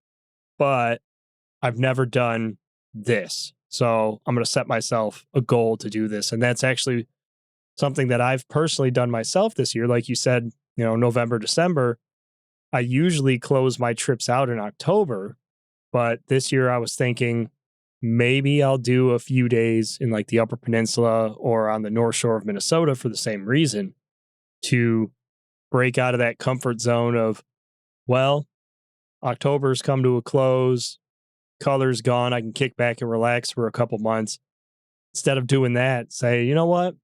but I've never done this. So I'm going to set myself a goal to do this. And that's actually something that I've personally done myself this year. Like you said, November, December, I usually close my trips out in October. But this year I was thinking, maybe I'll do a few days in like the Upper Peninsula or on the North Shore of Minnesota for the same reason, to break out of that comfort zone of, well, October's come to a close, color's gone, I can kick back and relax for a couple months. Instead of doing that, say, you know what?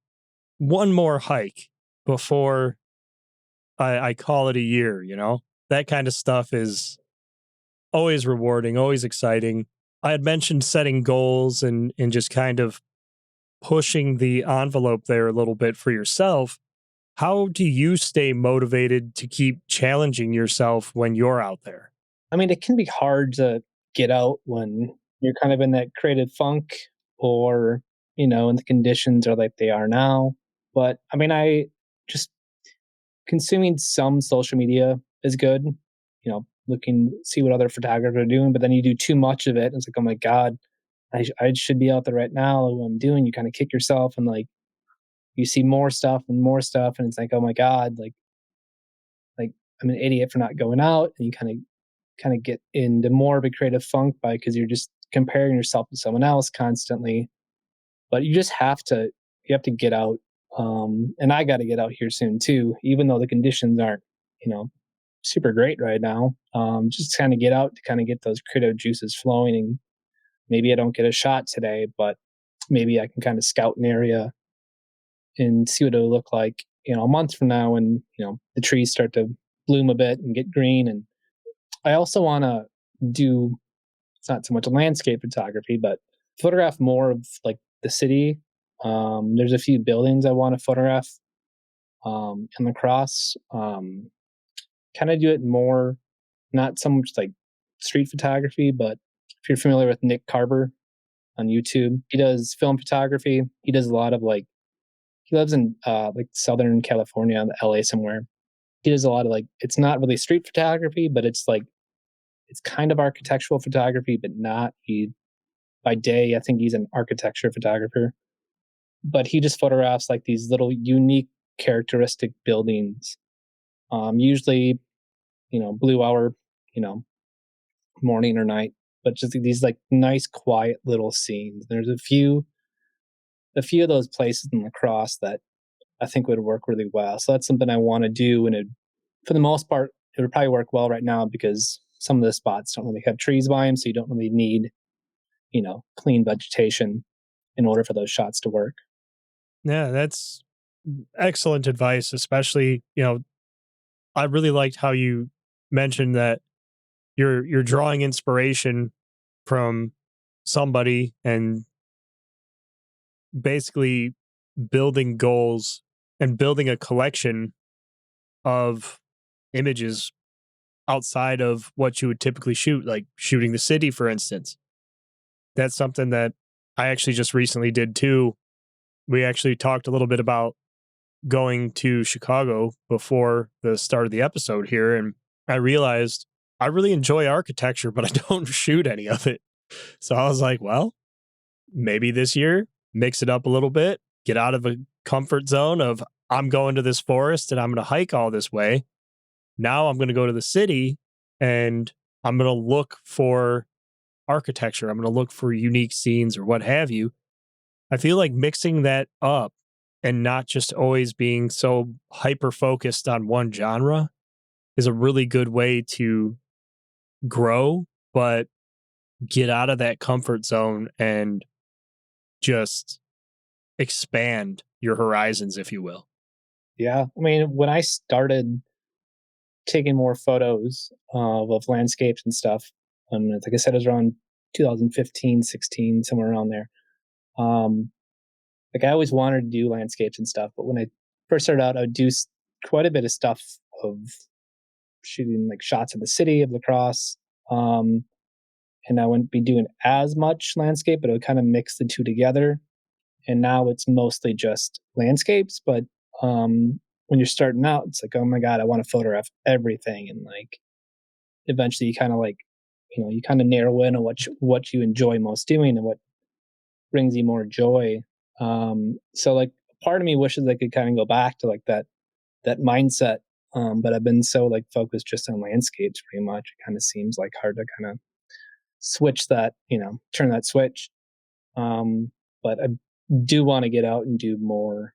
One more hike before I call it a year, you know? That kind of stuff is always rewarding, always exciting. I had mentioned setting goals and just kind of pushing the envelope there a little bit for yourself. How do you stay motivated to keep challenging yourself when you're out there? I mean, it can be hard to get out when you're kind of in that creative funk or, and the conditions are like they are now. But I mean, I just consuming some social media is good, looking, see what other photographers are doing, but then you do too much of it. And it's like, oh my God, I should be out there right now. What I'm doing, you kind of kick yourself and like you see more stuff and more stuff. And it's like, oh my God, like I'm an idiot for not going out. And you kind of get into more of a creative funk because you're just comparing yourself to someone else constantly. But you have to get out. And I got to get out here soon too, even though the conditions aren't, super great right now. Just kind of get out to kind of get those creative juices flowing. And maybe I don't get a shot today, but maybe I can kind of scout an area and see what it'll look like, a month from now when, the trees start to bloom a bit and get green. And I also want to do, it's not so much landscape photography, but photograph more of like the city. There's a few buildings I want to photograph in La Crosse. Kind of do it more, not so much like street photography, but if you're familiar with Nick Carver on YouTube, he does film photography. He does a lot of like, he lives in like Southern California, LA somewhere. He does a lot of like, it's not really street photography, but it's like, it's kind of architectural photography, but not. He, by day, I think he's an architecture photographer, but he just photographs like these little unique characteristic buildings. Usually, blue hour, you know, morning or night, but just these like nice, quiet little scenes. There's a few of those places in La Crosse that I think would work really well. So that's something I want to do, and for the most part, it would probably work well right now because some of the spots don't really have trees by them, so you don't really need, clean vegetation in order for those shots to work. Yeah, that's excellent advice, especially, I really liked how you mentioned that you're drawing inspiration from somebody and basically building goals and building a collection of images outside of what you would typically shoot, like shooting the city, for instance. That's something that I actually just recently did too. We actually talked a little bit about going to Chicago before the start of the episode here, and I realized I really enjoy architecture, but I don't shoot any of it. So I was like, well, maybe this year, mix it up a little bit, get out of a comfort zone of I'm going to this forest and I'm going to hike all this way. Now I'm going to go to the city and I'm going to look for architecture. I'm going to look for unique scenes or what have you. I feel like mixing that up and not just always being so hyper focused on one genre is a really good way to grow, but get out of that comfort zone and just expand your horizons, if you will. Yeah, I mean, when I started taking more photos of landscapes and stuff, like I said, it was around 2015, 16, somewhere around there. Um, like I always wanted to do landscapes and stuff, but when I first started out, I would do quite a bit of stuff of shooting like shots of the city of La Crosse. Um, and I wouldn't be doing as much landscape, but it would kind of mix the two together. And now it's mostly just landscapes. But when you're starting out, it's like, oh my God, I want to photograph everything. And like eventually you kind of like, you kind of narrow in on what you enjoy most doing and what brings you more joy. So like part of me wishes I could kind of go back to like that mindset. But I've been so like focused just on landscapes pretty much. It kind of seems like hard to kind of switch that, turn that switch. But I do want to get out and do more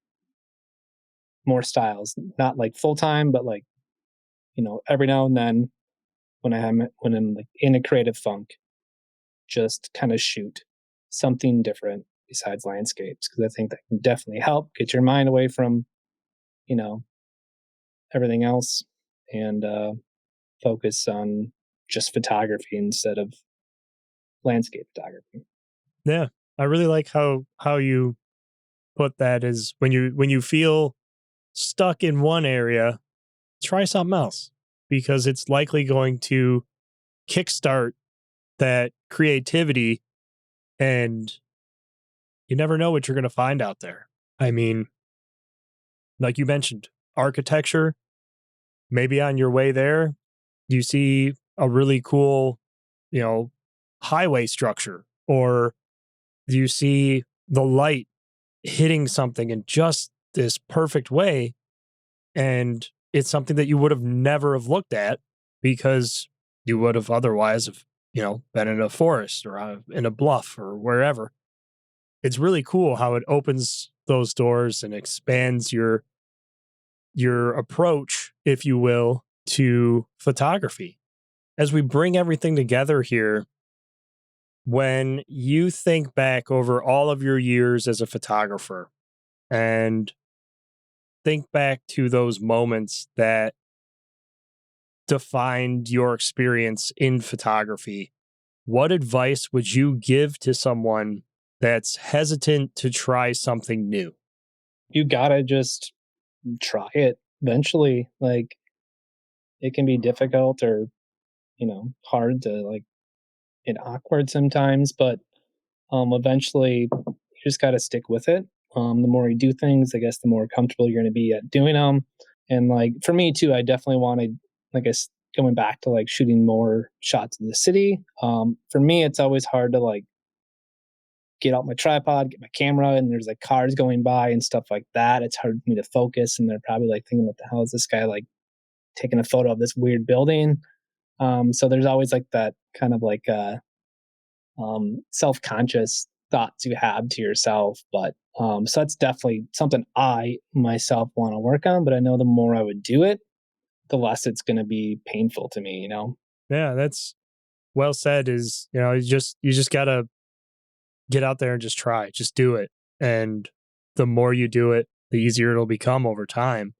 styles, not like full time, but like, every now and then when I'm like in a creative funk, just kind of shoot something different besides landscapes because I think that can definitely help get your mind away from, you know, everything else and focus on just photography instead of landscape photography. Yeah. I really like how you put that is when you feel stuck in one area, try something else because it's likely going to kickstart that creativity and you never know what you're going to find out there. I mean, like you mentioned, architecture, maybe on your way there, you see a really cool, you know, highway structure or you see the light hitting something in just this perfect way and it's something that you would have never have looked at because you would have otherwise have been in a forest or in a bluff or wherever. It's really cool how it opens those doors and expands your approach, if you will, to photography. As we bring everything together here, when you think back over all of your years as a photographer and think back to those moments that defined your experience in photography, what advice would you give to someone that's hesitant to try something new? You gotta just try it eventually. Like it can be difficult or, hard to like get awkward sometimes, but eventually you just gotta stick with it. The more you do things, I guess the more comfortable you're gonna be at doing them. And like for me too, I definitely wanted, like going back to like shooting more shots of the city. For me, it's always hard to like get out my tripod, get my camera, and there's like cars going by and stuff like that. It's hard for me to focus, and they're probably like thinking, "What the hell is this guy like taking a photo of this weird building?" So there's always like that kind of like self conscious thoughts you have to yourself. But so that's definitely something I myself want to work on. But I know the more I would do it, the less it's going to be painful to me. Yeah, that's well said. Is you just gotta get out there and just try, just do it, and the more you do it, the easier it'll become over time.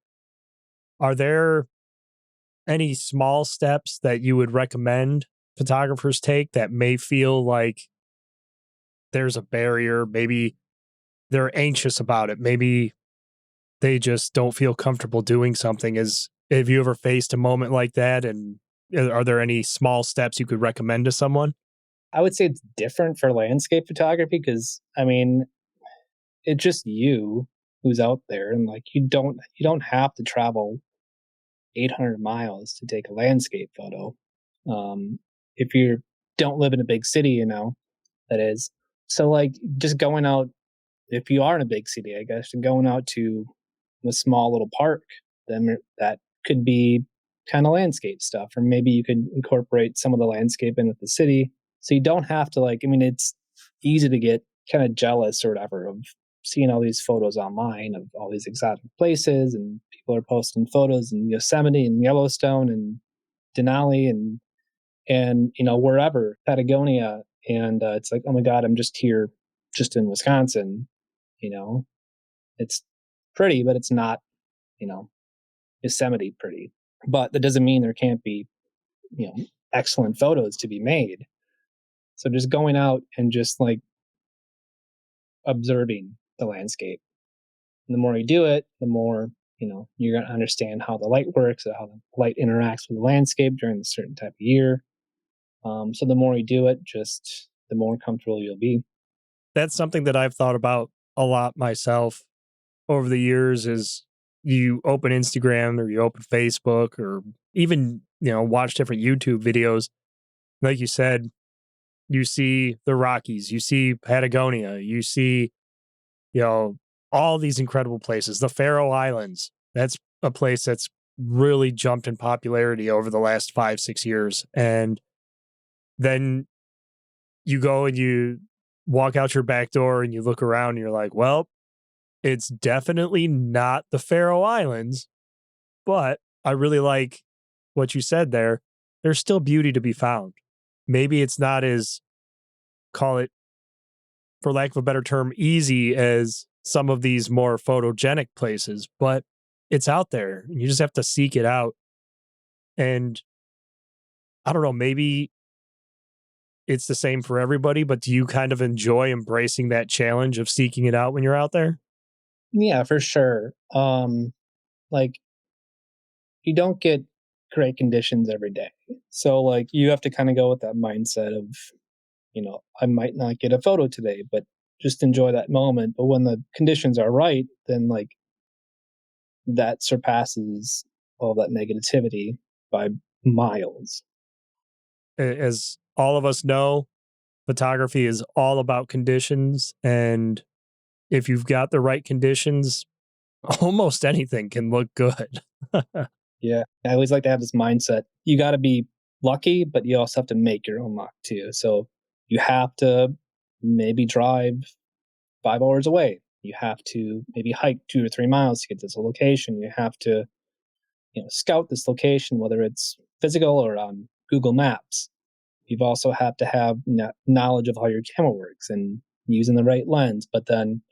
Are there any small steps that you would recommend photographers take that may feel like there's a barrier? Maybe they're anxious about it. Maybe they just don't feel comfortable doing something. Have you ever faced a moment like that? And are there any small steps you could recommend to someone? I would say it's different for landscape photography because I mean it's just you who's out there, and like you don't have to travel 800 miles to take a landscape photo. If you don't live in a big city, that is. So like just going out, if you are in a big city, I guess, and going out to a small little park, then that could be kind of landscape stuff, or maybe you could incorporate some of the landscape in with the city. So you don't have to like. I mean, it's easy to get kind of jealous or whatever of seeing all these photos online of all these exotic places, and people are posting photos in Yosemite and Yellowstone and Denali and wherever, Patagonia, and it's like, oh my god, I'm just here, just in Wisconsin. You know, it's pretty, but it's not, you know, Yosemite pretty. But that doesn't mean there can't be, you know, excellent photos to be made. So just going out and just like observing the landscape. And the more you do it, the more, you're going to understand how the light works, or how the light interacts with the landscape during a certain type of year. So the more you do it, just the more comfortable you'll be. That's something that I've thought about a lot myself over the years is you open Instagram or you open Facebook or even, watch different YouTube videos. Like you said, you see the Rockies, you see Patagonia, you see, you know, all these incredible places, the Faroe Islands. That's a place that's really jumped in popularity over the last 5, 6 years. And then you go and you walk out your back door and you look around and you're like, well, it's definitely not the Faroe Islands, but I really like what you said there. There's still beauty to be found. Maybe it's not as, call it, for lack of a better term, easy as some of these more photogenic places, but it's out there. You just have to seek it out. And I don't know, maybe it's the same for everybody, but do you kind of enjoy embracing that challenge of seeking it out when you're out there? Yeah, for sure. Like you don't get great conditions every day. So like you have to kind of go with that mindset of, I might not get a photo today, but just enjoy that moment. But when the conditions are right, then like that surpasses all that negativity by miles. As all of us know, photography is all about conditions. And if you've got the right conditions, almost anything can look good. Yeah. I always like to have this mindset. You got to be lucky, but you also have to make your own luck too. So you have to maybe drive 5 hours away. You have to maybe hike 2 or 3 miles to get to this location. You have to, scout this location, whether it's physical or on Google Maps. You've also have to have knowledge of how your camera works and using the right lens. But then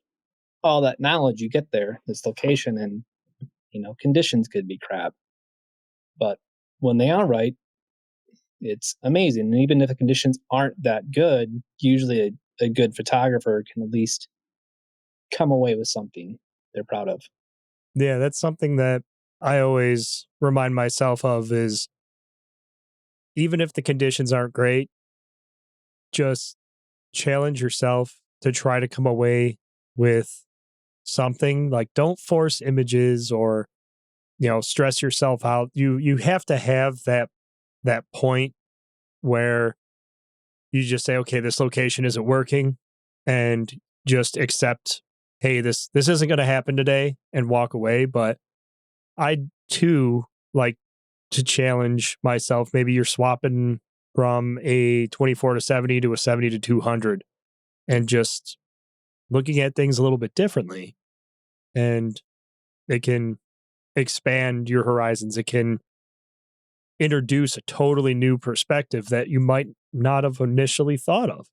all that knowledge you get there, this location, and conditions could be crap. But when they are right, it's amazing. And even if the conditions aren't that good, usually a good photographer can at least come away with something they're proud of. Yeah, that's something that I always remind myself of is even if the conditions aren't great, just challenge yourself to try to come away with something. Like don't force images or, stress yourself out. You have to have that point where you just say, okay, this location isn't working and just accept, hey, this isn't going to happen today and walk away. But I too like to challenge myself. Maybe you're swapping from a 24 to 70 to a 70 to 200 and just looking at things a little bit differently. And it can expand your horizons. It can introduce a totally new perspective that you might not have initially thought of.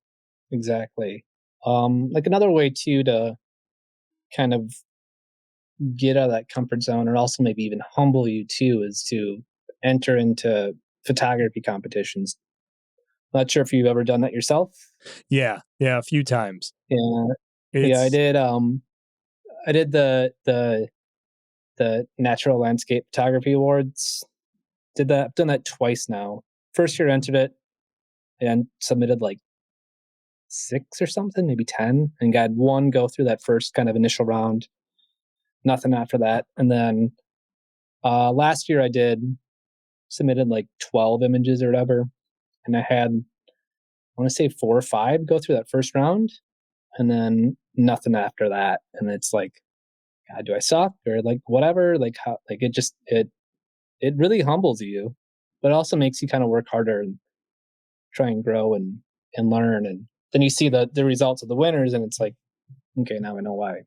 Exactly. Like another way too to kind of get out of that comfort zone, or also maybe even humble you too, is to enter into photography competitions. Not sure if you've ever done that yourself. Yeah, yeah, a few times. Yeah, yeah, I It's did. I did the Natural Landscape Photography Awards. Did that. I've done that twice now. First year entered it and submitted like six or something, maybe 10, and got one go through that first kind of initial round. Nothing after that, and then last year I did submitted like 12 images or whatever, and I had I want to say 4 or 5 go through that first round, and then nothing after that. And it's like, God, do I suck or like whatever? Like how like it really humbles you, but it also makes you kind of work harder and try and grow and learn. And then you see the results of the winners, and it's like, okay, now I know why.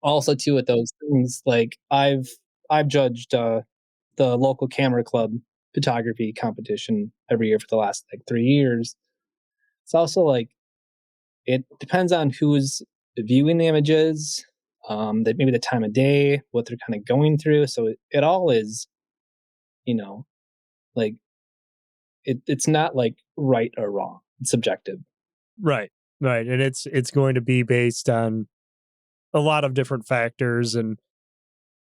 Also, too, with those things, like I've judged the local camera club photography competition every year for the last like 3 years. It's also like it depends on who's viewing the images, that maybe the time of day, what they're kind of going through. So it all is, you know, like it's not like right or wrong. It's subjective. right, right. And it's going to be based on a lot of different factors. And,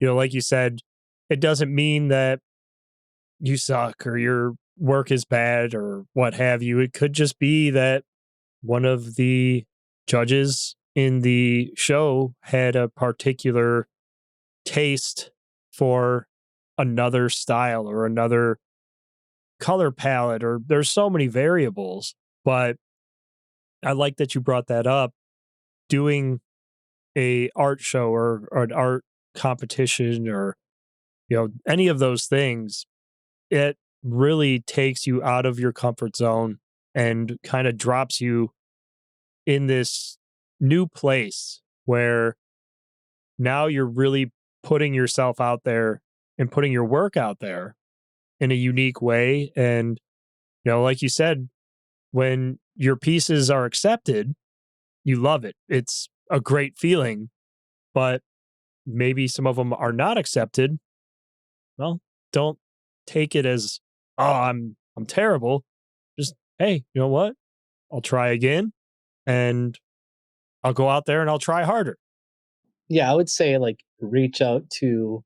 like you said, it doesn't mean that you suck or your work is bad or what have you. It could just be that one of the judges in the show had a particular taste for another style or another color palette, or there's so many variables. But I like that you brought that up. Doing a art show or an art competition or any of those things, it really takes you out of your comfort zone and kind of drops you in this new place where now you're really putting yourself out there and putting your work out there in a unique way. And, like you said, when your pieces are accepted, you love it. It's a great feeling, but maybe some of them are not accepted. Well, don't take it as, oh, I'm terrible. Just, hey, you know what? I'll try again and I'll go out there and I'll try harder. Yeah, I would say like reach out to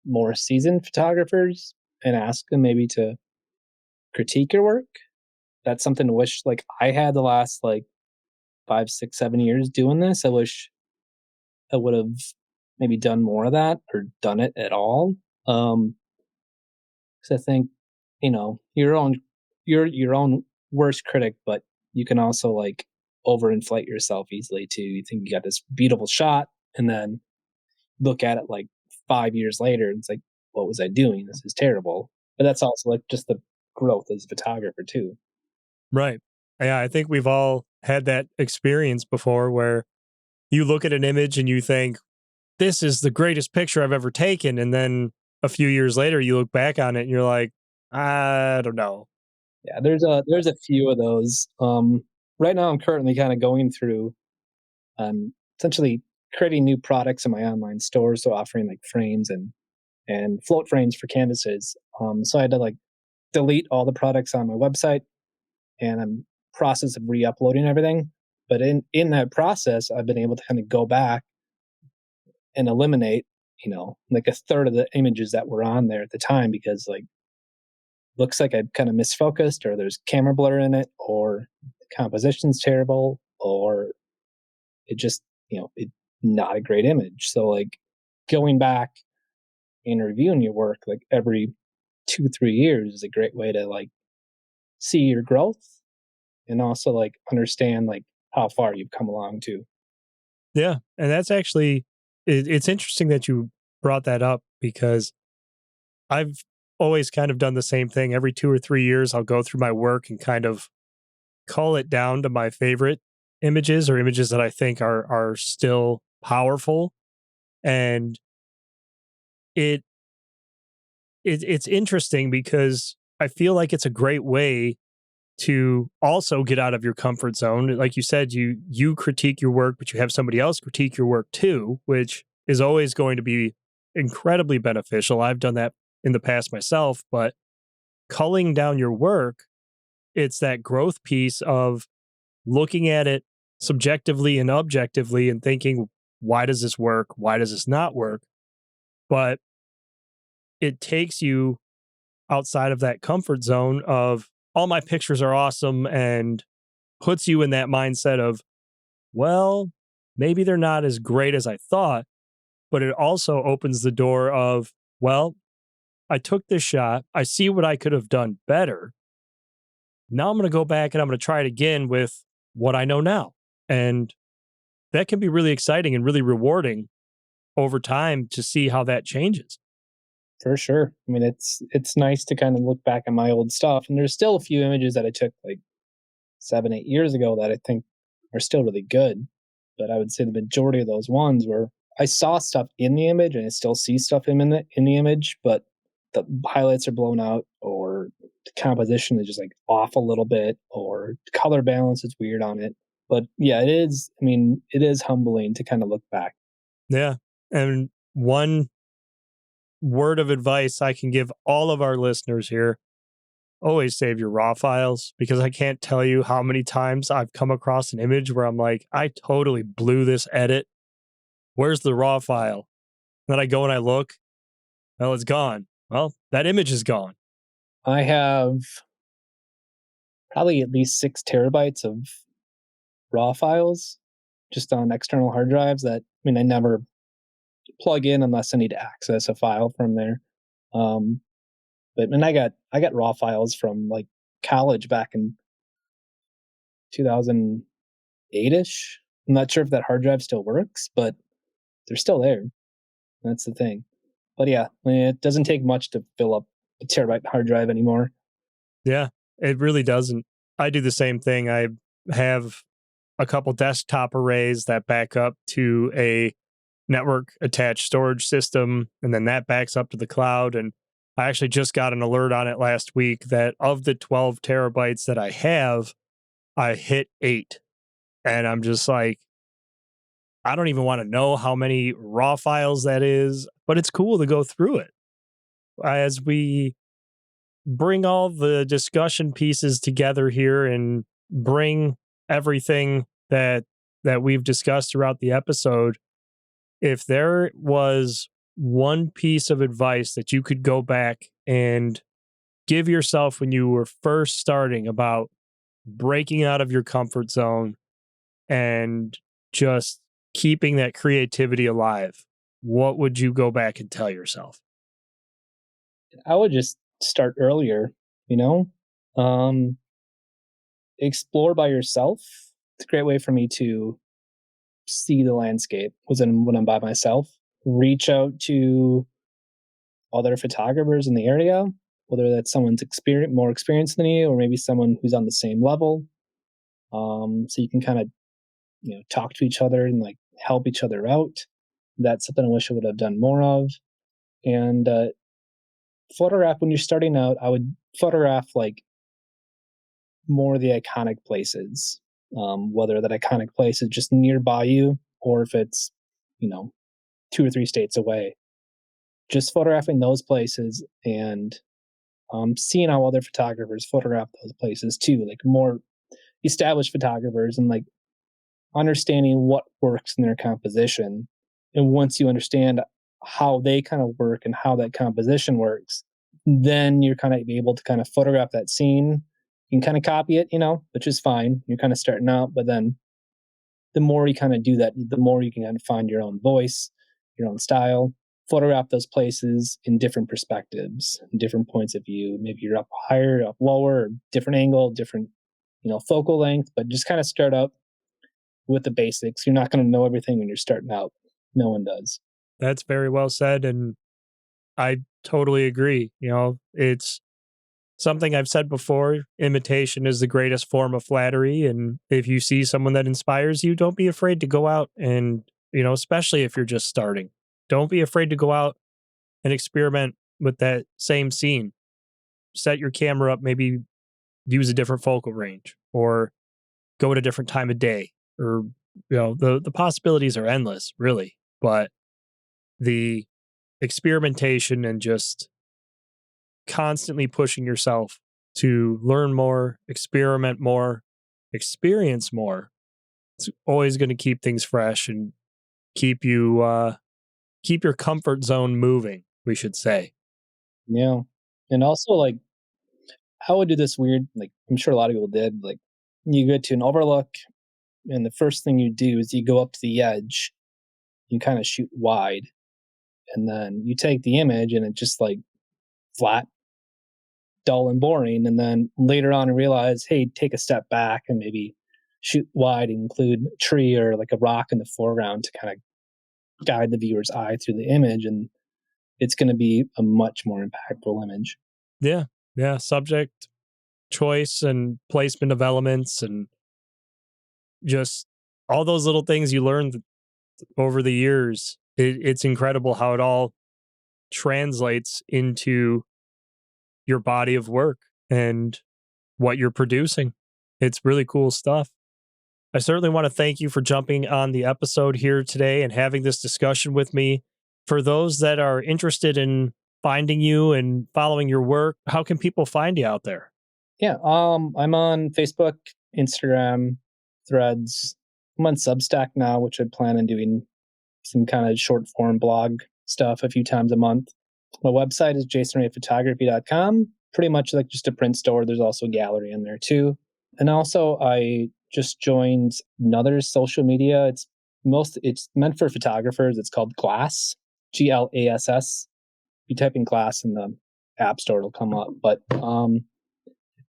more seasoned photographers and ask them maybe to critique your work. That's something I wish like I had the last like 5, 6, 7 years doing this. I wish I would have maybe done more of that or done it at all. Um, 'Cause I think, you're your own worst critic, but you can also like overinflate yourself easily too. You think you got this beautiful shot and then look at it like 5 years later and it's like, what was I doing? This is terrible. But that's also like just the growth as a photographer too. Right. Yeah, I think we've all had that experience before where you look at an image and you think, this is the greatest picture I've ever taken. And then a few years later, you look back on it and you're like, I don't know. Yeah, there's a few of those. Right now I'm currently kind of going through essentially creating new products in my online store, so offering like frames and float frames for canvases. So I had to like delete all the products on my website, and I'm process of re-uploading everything. But in that process, I've been able to kind of go back and eliminate, like a third of the images that were on there at the time because like looks like I kind of misfocused, or there's camera blur in it, or the composition's terrible, or it just it not a great image. So like going back and reviewing your work like every 2 3 years is a great way to like see your growth and also like understand like how far you've come along too. Yeah. And that's actually, it's interesting that you brought that up because I've always kind of done the same thing. Every 2 or 3 years, I'll go through my work and kind of cull it down to my favorite images or images that I think are still powerful. And it, it's interesting because I feel like it's a great way to also get out of your comfort zone. Like you said, you critique your work, but you have somebody else critique your work too, which is always going to be incredibly beneficial. I've done that in the past myself, but culling down your work, it's that growth piece of looking at it subjectively and objectively and thinking, why does this work? Why does this not work? But it takes you outside of that comfort zone of all my pictures are awesome and puts you in that mindset of, well, maybe they're not as great as I thought, but it also opens the door of, well, I took this shot. I see what I could have done better. Now I'm going to go back and I'm going to try it again with what I know now. And that can be really exciting and really rewarding over time to see how that changes. For sure. I mean, it's nice to kind of look back at my old stuff, and there's still a few images that I took like 7 8 years ago that I think are still really good. But I would say the majority of those ones were I saw stuff in the image and I still see stuff in the image, but the highlights are blown out, or the composition is just like off a little bit, or color balance is weird on it. But yeah, it is. I mean, it is humbling to kind of look back. Yeah. And one word of advice I can give all of our listeners here: always save your raw files, because I can't tell you how many times I've come across an image where I'm like, I totally blew this edit. Where's the raw file? Then I go and I look. Well, it's gone. Well, that image is gone. I have probably at least 6 terabytes of raw files just on external hard drives that I mean I never plug in unless I need to access a file from there. Um, but and I got raw files from like college back in 2008 ish. I'm not sure if that hard drive still works, but they're still there. That's the thing. But yeah, it doesn't take much to fill up a terabyte hard drive anymore. Yeah, it really doesn't. I do the same thing. I have a couple desktop arrays that back up to a network attached storage system, and then that backs up to the cloud. And I actually just got an alert on it last week that of the 12 terabytes that I have, I hit 8. And I'm just like, I don't even want to know how many raw files that is, but it's cool to go through it as we bring all the discussion pieces together here and bring everything that we've discussed throughout the episode. If there was one piece of advice that you could go back and give yourself when you were first starting about breaking out of your comfort zone and just keeping that creativity alive, what would you go back and tell yourself? I would just start earlier, you know? Um, Explore by yourself. It's a great way for me to see the landscape when I'm by myself. Reach out to other photographers in the area, whether that's someone's more experienced than you, or maybe someone who's on the same level. So you can kind of talk to each other and like help each other out. That's something I wish I would have done more of. And photograph when you're starting out. I would photograph like more of the iconic places, whether that iconic place is just nearby you or if it's, you know, 2 or 3 states away. Just photographing those places and seeing how other photographers photograph those places too, like more established photographers, and like understanding what works in their composition. And once you understand how they kind of work and how that composition works, then you're kind of able to kind of photograph that scene. You can kind of copy it, which is fine. You're kind of starting out, but then the more you kind of do that, the more you can kind of find your own voice, your own style, photograph those places in different perspectives, different points of view. Maybe you're up higher, up lower, or different angle, different, focal length, but just kind of start out with the basics. You're not going to know everything when you're starting out. No one does. That's very well said. And I totally agree. It's something I've said before. Imitation is the greatest form of flattery. And if you see someone that inspires you, don't be afraid to go out and, especially if you're just starting, don't be afraid to go out and experiment with that same scene. Set your camera up, maybe use a different focal range or go at a different time of day, or, the possibilities are endless, really. But the experimentation and just constantly pushing yourself to learn more, experiment more, experience more. It's always going to keep things fresh and keep you keep your comfort zone moving, we should say. Yeah. And also, like, I would do this weird, like, I'm sure a lot of people did. Like, you go to an overlook, and the first thing you do is you go up to the edge, you kind of shoot wide, and then you take the image, and it's just like flat, dull, and boring. And then later on, you realize, hey, take a step back and maybe shoot wide, and include a tree or like a rock in the foreground to kind of guide the viewer's eye through the image. And it's going to be a much more impactful image. Yeah. Yeah. Subject choice and placement of elements and just all those little things you learned over the years. It's incredible how it all translates into your body of work and what you're producing. It's really cool stuff. I certainly want to thank you for jumping on the episode here today and having this discussion with me. For those that are interested in finding you and following your work, how can people find you out there? Yeah, I'm on Facebook, Instagram, Threads. I'm on Substack now, which I plan on doing some kind of short form blog stuff a few times a month. My website is jasonrayphotography.com. Pretty much like just a print store. There's also a gallery in there too. And also I just joined another social media. It's meant for photographers. It's called Glass, GLASS. If you type in Glass in the app store, it'll come up. But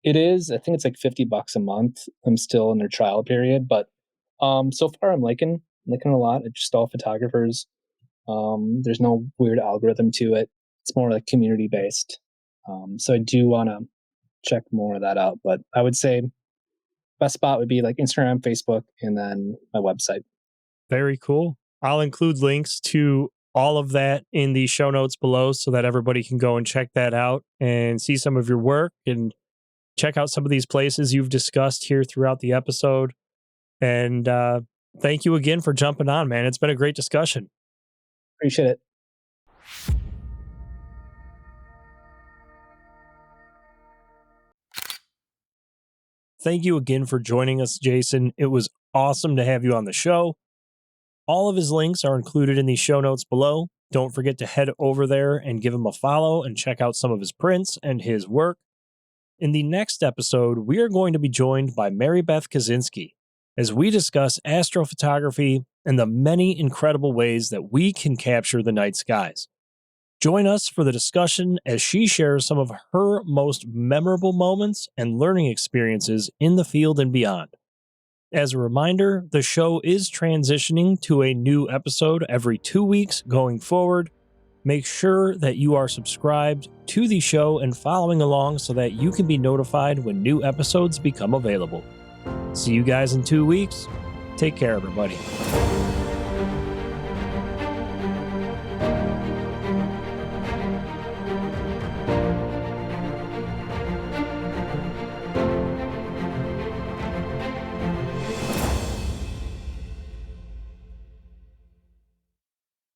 it is, I think it's like $50 a month. I'm still in their trial period, but so far I'm liking it a lot. It's just all photographers. There's no weird algorithm to it. It's more like community based. So I do want to check more of that out. But I would say best spot would be like Instagram, Facebook, and then my website. Very cool. I'll include links to all of that in the show notes below so that everybody can go and check that out and see some of your work and check out some of these places you've discussed here throughout the episode. And thank you again for jumping on, man. It's been a great discussion. Appreciate it. Thank you again for joining us, Jason. It was awesome to have you on the show. All of his links are included in the show notes below. Don't forget to head over there and give him a follow and check out some of his prints and his work. In the next episode, we are going to be joined by Mary Beth Kaczynski as we discuss astrophotography and the many incredible ways that we can capture the night skies. Join us for the discussion as she shares some of her most memorable moments and learning experiences in the field and beyond. As a reminder, the show is transitioning to a new episode every 2 weeks going forward. Make sure that you are subscribed to the show and following along so that you can be notified when new episodes become available. See you guys in 2 weeks. Take care, everybody.